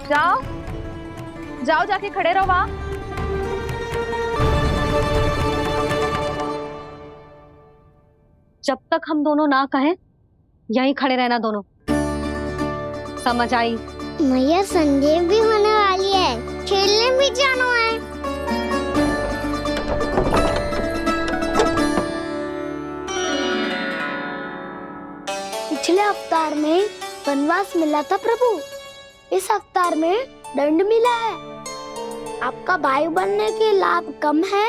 जाओ जाओ, जाके खड़े रहो वहां। जब तक हम दोनों ना कहें, यहीं खड़े रहना दोनों। समझ आई? मैया, संडे भी होने वाली है, खेलने भी जाना है। पिछले अवतार में वनवास मिला था प्रभु, इस अवतार में दंड मिला है। आपका भाई बनने के लाभ कम है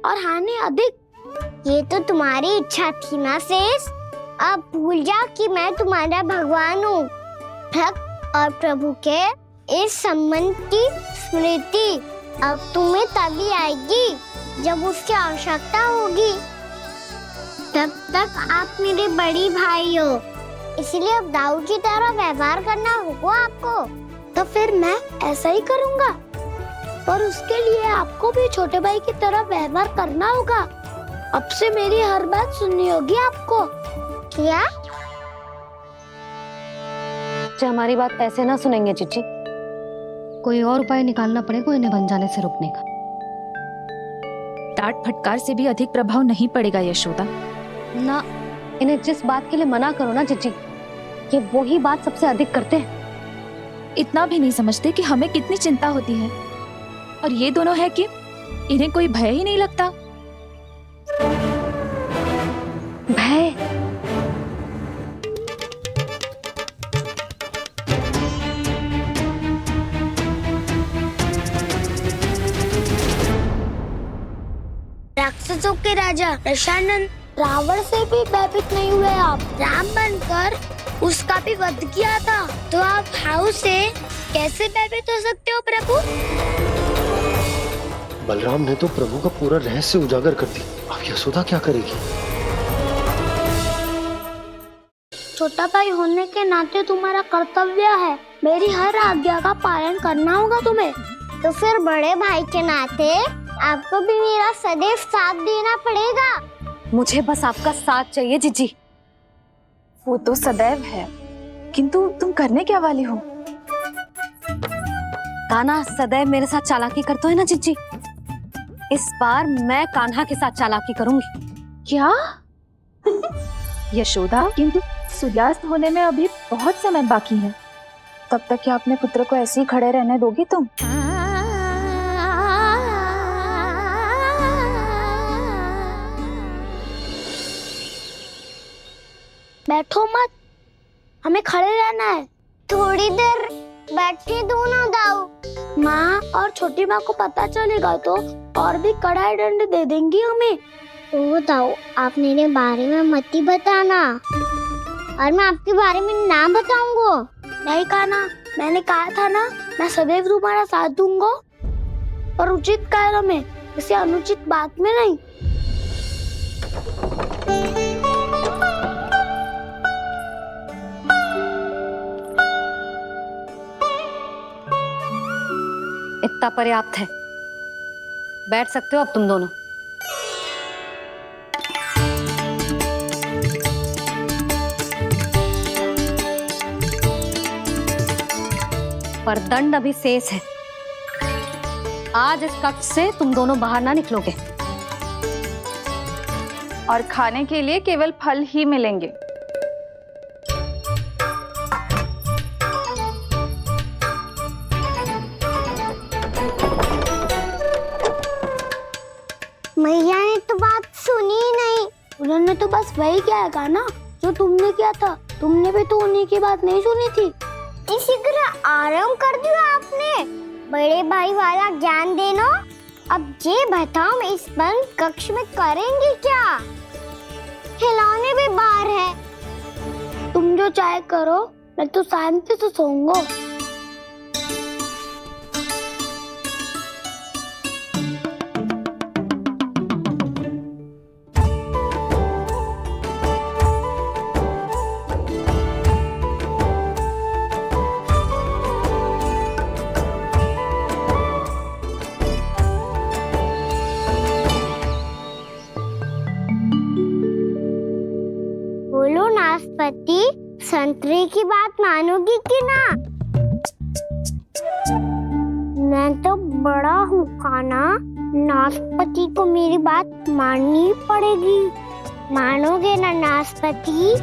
और हानि अधिक। ये तो तुम्हारी इच्छा थी ना शेष। अब भूल जा कि मैं तुम्हारा भगवान हूँ। भक्त और प्रभु के इस संबंध की स्मृति अब तुम्हें तभी आएगी जब उसकी आवश्यकता होगी। तब तक आप मेरे बड़ी भाई हो, इसलिए अब दाऊ की तरह व्यवहार करना होगा आपको। तो फिर मैं ऐसा ही करूँगा, पर उसके लिए आपको भी छोटे भाई की तरह व्यवहार करना होगा। अब से मेरी हर बात सुननी होगी आपको। क्या? जो हमारी बात ऐसे ना सुनेंगे चिच्ची, कोई और उपाय निकालना पड़ेगा इन्हें बन जाने से रुकने का। डांट फटकार से भी अधिक प्रभाव नहीं पड़ेगा यशोदा। ना, इन्हें जिस बात के लिए मना करो ना चिच्ची, ये वही बात सबसे अधिक करते हैं। इतना भी नहीं समझते कि हमें कितनी चिंता होती है, और ये दोनों है कि इन्हें कोई भय ही नहीं लगता। भय? राक्षसों के राजा दशानन रावण से भी भयभीत नहीं हुए आप। राम बनकर उसका भी वध किया था, तो आप हाउ से कैसे भयभीत हो सकते हो प्रभु? बलराम ने तो प्रभु का पूरा रहस्य उजागर कर दिया। अब यशोदा क्या करेगी? छोटा भाई होने के नाते तुम्हारा कर्तव्य है, मेरी हर आज्ञा का पालन करना होगा तुम्हें। तो फिर बड़े भाई के नाते आपको भी मेरा सदैव साथ देना पड़ेगा। मुझे बस आपका साथ चाहिए जिज्जी। वो तो सदैव है, किंतु तुम करने क्या वाली हो? कान्हा सदैव मेरे साथ चालाकी करता है ना जीजी, इस बार मैं कान्हा के साथ चालाकी करूंगी। क्या? यशोदा, किंतु सूर्यास्त होने में अभी बहुत समय बाकी है, तब तक क्या अपने पुत्र को ऐसे ही खड़े रहने दोगी तुम? बैठो मत, हमें खड़े रहना है। थोड़ी देर बैठे दो ना दाऊ। माँ और छोटी माँ को पता चलेगा तो और भी कड़ा दंड दे देंगी हमें। ओ दाऊ, आप मेरे बारे में मत ही बताना, और मैं आपके बारे में ना बताऊंगा। नहीं कान्हा, मैंने कहा था ना, मैं सदैव तुम्हारा साथ दूंगा, और उचित कार्य में, इसे अनुचित बात में नहीं। इतना पर्याप्त है, बैठ सकते हो अब तुम दोनों। पर दंड अभी शेष है। आज इस कक्ष से तुम दोनों बाहर ना निकलोगे, और खाने के लिए केवल फल ही मिलेंगे। मैया ने तो बात सुनी ही नहीं। उन्होंने तो बस वही किया ना जो तुमने किया था। तुमने भी तो उन्हीं की बात नहीं सुनी थी। इसी तरह आराम कर दिया आपने। बड़े भाई वाला ज्ञान देना। अब ये बताओ, इस बंद कक्ष में करेंगे क्या? खिलौने भी बाहर है। तुम जो चाहे करो, मैं तो शांति से सोऊंगा। बोलो नाशपाती, संतरे की बात मानोगी कि ना? मैं तो बड़ा हूँ कान्हा, नाशपाती को मेरी बात माननी ही पड़ेगी। मानोगे ना नाशपाती?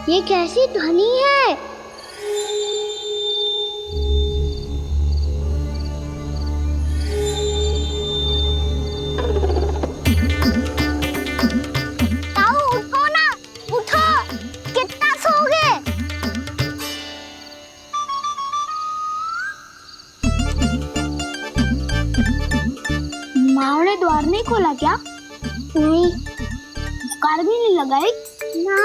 ये कैसी ध्वनि है? ताऊ उठो ना, उठो, कितना सोओगे? माँ ने द्वार नहीं खोला क्या? नहीं। कार भी नहीं लगाई? ना।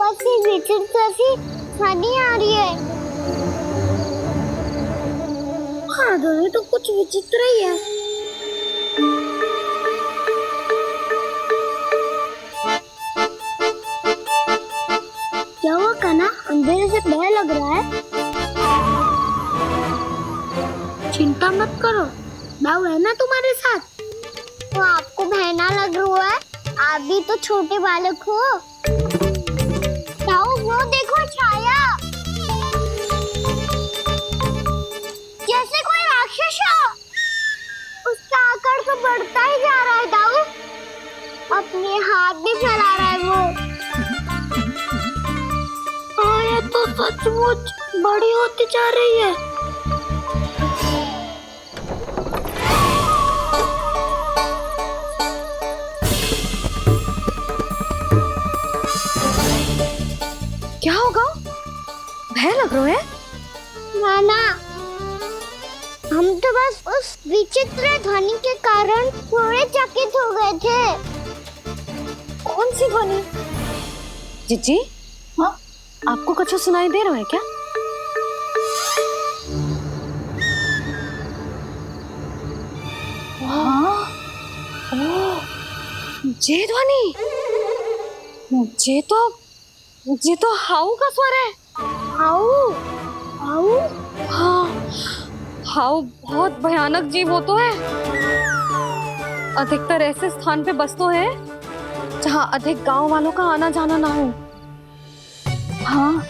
बस ये विचित्र सी ध्वनि आ रही है। हाँ, ध्वनि तो कुछ विचित्र ही है। क्या हुआ कान्हा, अंधेरे से भय लग रहा है? चिंता मत करो, दाऊ है ना तुम्हारे साथ। तो आपको भय ना लग रहा है? आप भी तो छोटे बालक हो। दाऊ, वो देखो छाया, जैसे कोई राक्षस हो। उसका आकार तो बढ़ता ही जा रहा है दाऊ। अपने हाथ भी फैला रहा है वो। हाँ, ये तो सचमुच बड़ी होती जा रही है। क्या होगा? भय लग रहा है? नाना, हम तो बस उस विचित्र ध्वनि के कारण थोड़े चकित हो गए थे। कौन सी ध्वनि? जीजी, हाँ, आपको कुछ सुनाई दे रहा है क्या? हाँ, ओह, ये ध्वनि मुझे तो ये तो हाउ का स्वर है। हाउ हाउ हाँ, हाउ बहुत भयानक जीव हो तो है। अधिकतर ऐसे स्थान पे बसते हैं जहाँ अधिक गांव वालों का आना जाना ना हो। हाँ,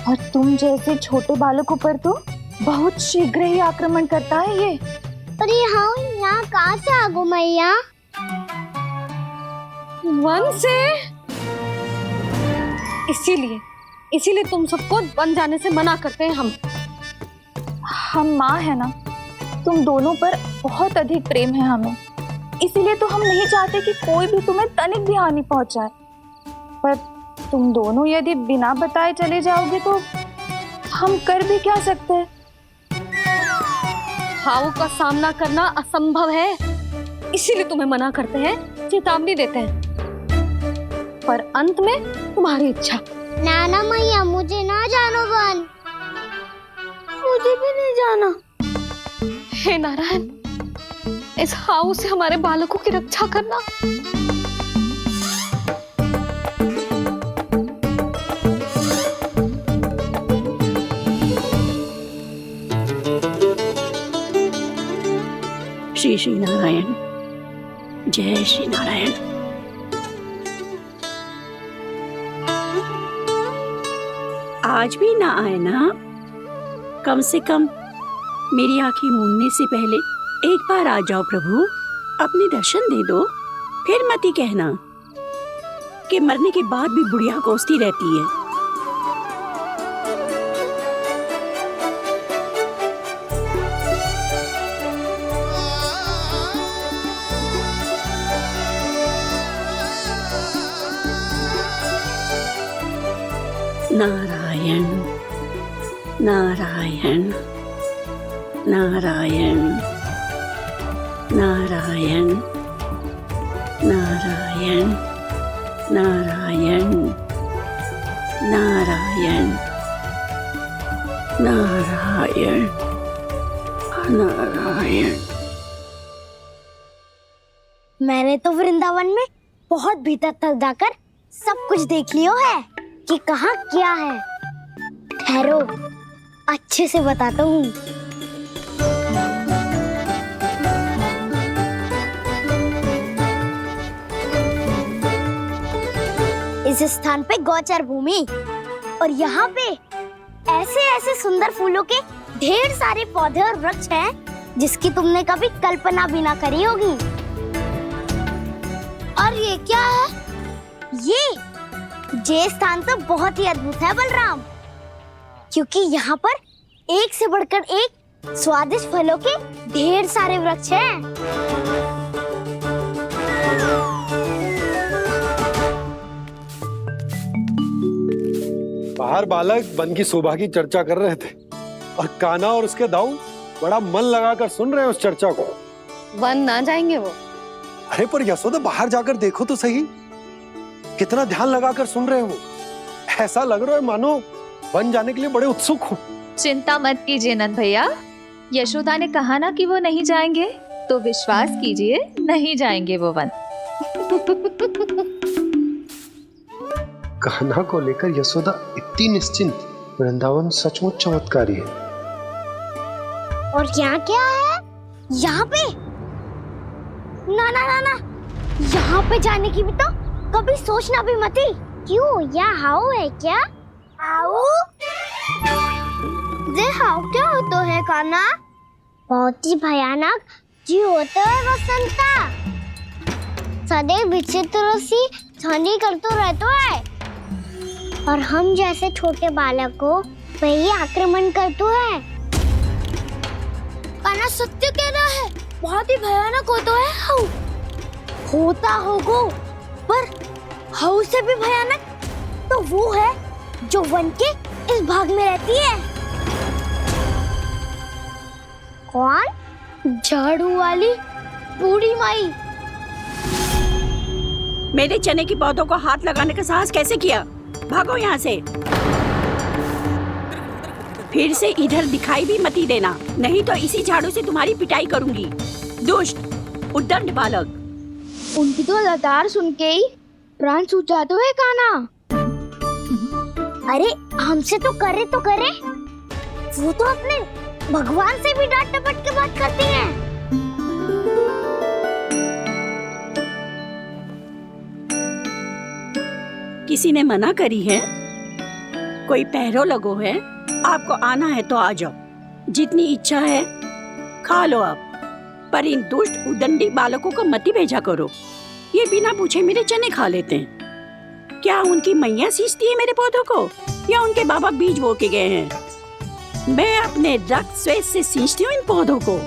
और तुम जैसे छोटे बालकों पर तो बहुत शीघ्र ही आक्रमण करता है ये। पर ये हाउ यहाँ कहाँ से आ गो मैया? वन से। इसीलिए तुम सबको वन जाने से मना करते हैं हम माँ है ना, तुम दोनों पर बहुत अधिक प्रेम है हमें, इसीलिए तो हम नहीं चाहते कि कोई भी तुम्हें तनिक भी हानि पहुंचाए। पर तुम दोनों यदि बिना बताए चले जाओगे तो हम कर भी क्या सकते हैं? हाउ का सामना करना असंभव है, इसीलिए तुम्हें मना करते हैं, चेतावनी देते हैं। पर अंत में तुम्हारी इच्छा। नाना मैया मुझे ना जानो वन, मुझे भी नहीं जाना। हे नारायण, इस हाउ से हमारे बालकों की रक्षा करना। श्री श्री नारायण, जय श्री नारायण। आज भी ना आए ना? कम से कम मेरी आंखें मूंदने से पहले एक बार आ जाओ प्रभु, अपने दर्शन दे दो। फिर मत ही कहना कि मरने के बाद भी बुढ़िया कोसती रहती है। नारायण नारायण नारायण नारायण नारायण नारायण नारायण नारायण नारायण। मैंने तो वृंदावन में बहुत भीतर तक जाकर सब कुछ देख लियो है कि कहाँ क्या है। ठहरो, अच्छे से बताता हूँ। इस स्थान पे गोचर भूमि और यहाँ पे ऐसे ऐसे सुंदर फूलों के ढेर सारे पौधे और वृक्ष हैं जिसकी तुमने कभी कल्पना भी ना करी होगी। और ये क्या है? ये स्थान तो बहुत ही अद्भुत है बलराम, क्योंकि यहाँ पर एक से बढ़कर एक स्वादिष्ट फलों के ढेर सारे वृक्ष हैं। बाहर बालक वन की शोभा की चर्चा कर रहे थे और कान्हा और उसके दाऊ बड़ा मन लगाकर सुन रहे हैं उस चर्चा को। वन ना जाएंगे वो। अरे पर यशोदा, बाहर जाकर देखो तो सही, कितना ध्यान लगाकर सुन रहे हो। ऐसा लग रहा है मानो वन जाने के लिए बड़े उत्सुक हो। चिंता मत कीजिए नंद भैया, यशोदा ने कहा ना कि वो नहीं जाएंगे, तो विश्वास कीजिए नहीं जाएंगे वो वन। कान्हा को लेकर यशोदा इतनी निश्चिंत, वृंदावन सचमुच चमत्कारी है। और यहाँ क्या है? यहाँ पे ना ना ना ना, यहाँ पे जाने की भी तो कभी सोचना भी मत ही। क्यों, यह हाउ है क्या? हाउ? ये हाउ क्या होता है कान्हा? बहुत ही भयानक जी होता है वसंता, सदैव विचित्र सी ध्वनि करते रहता है और हम जैसे छोटे बालक को वही आक्रमण करते है। कान्हा सत्य कह रहा है, बहुत ही भयानक होता है हाउ। होता होगा, पर हाउ से भी भयानक तो वो है जो वन के इस भाग में रहती है। कौन? झाड़ू वाली बूढ़ी माई। मेरे चने की पौधों को हाथ लगाने का साहस कैसे किया? भागो यहाँ से, फिर से इधर दिखाई भी मत देना, नहीं तो इसी झाड़ू से तुम्हारी पिटाई करूंगी। दुष्ट उद्दंड बालक। उनकी तो लतार सुन के ही प्राण सूझ जाते हैं कान्हा। अरे हमसे तो करे, वो तो अपने भगवान से भी डांट डपट के बात करती हैं। किसी ने मना करी है? कोई पहरो लगो है? आपको आना है तो आ जाओ, जितनी इच्छा है खा लो आप, पर इन दुष्ट उदंडी बालकों को मत ही भेजा करो। ये बिना पूछे मेरे चने खा लेते हैं। क्या उनकी मैया सींचती है मेरे पौधों को, या उनके बाबा बीज बो के गए हैं? मैं अपने रक्त स्वेद से सींचती हूँ इन पौधों को,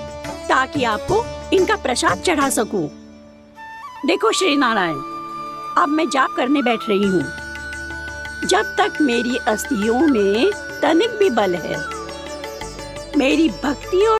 ताकि आपको इनका प्रसाद चढ़ा सकूं। देखो श्री नारायण, अब मैं जाप करने बैठ रही हूँ। जब तक मेरी अस्थियों में तनिक भी बल है, मेरी भक्ति और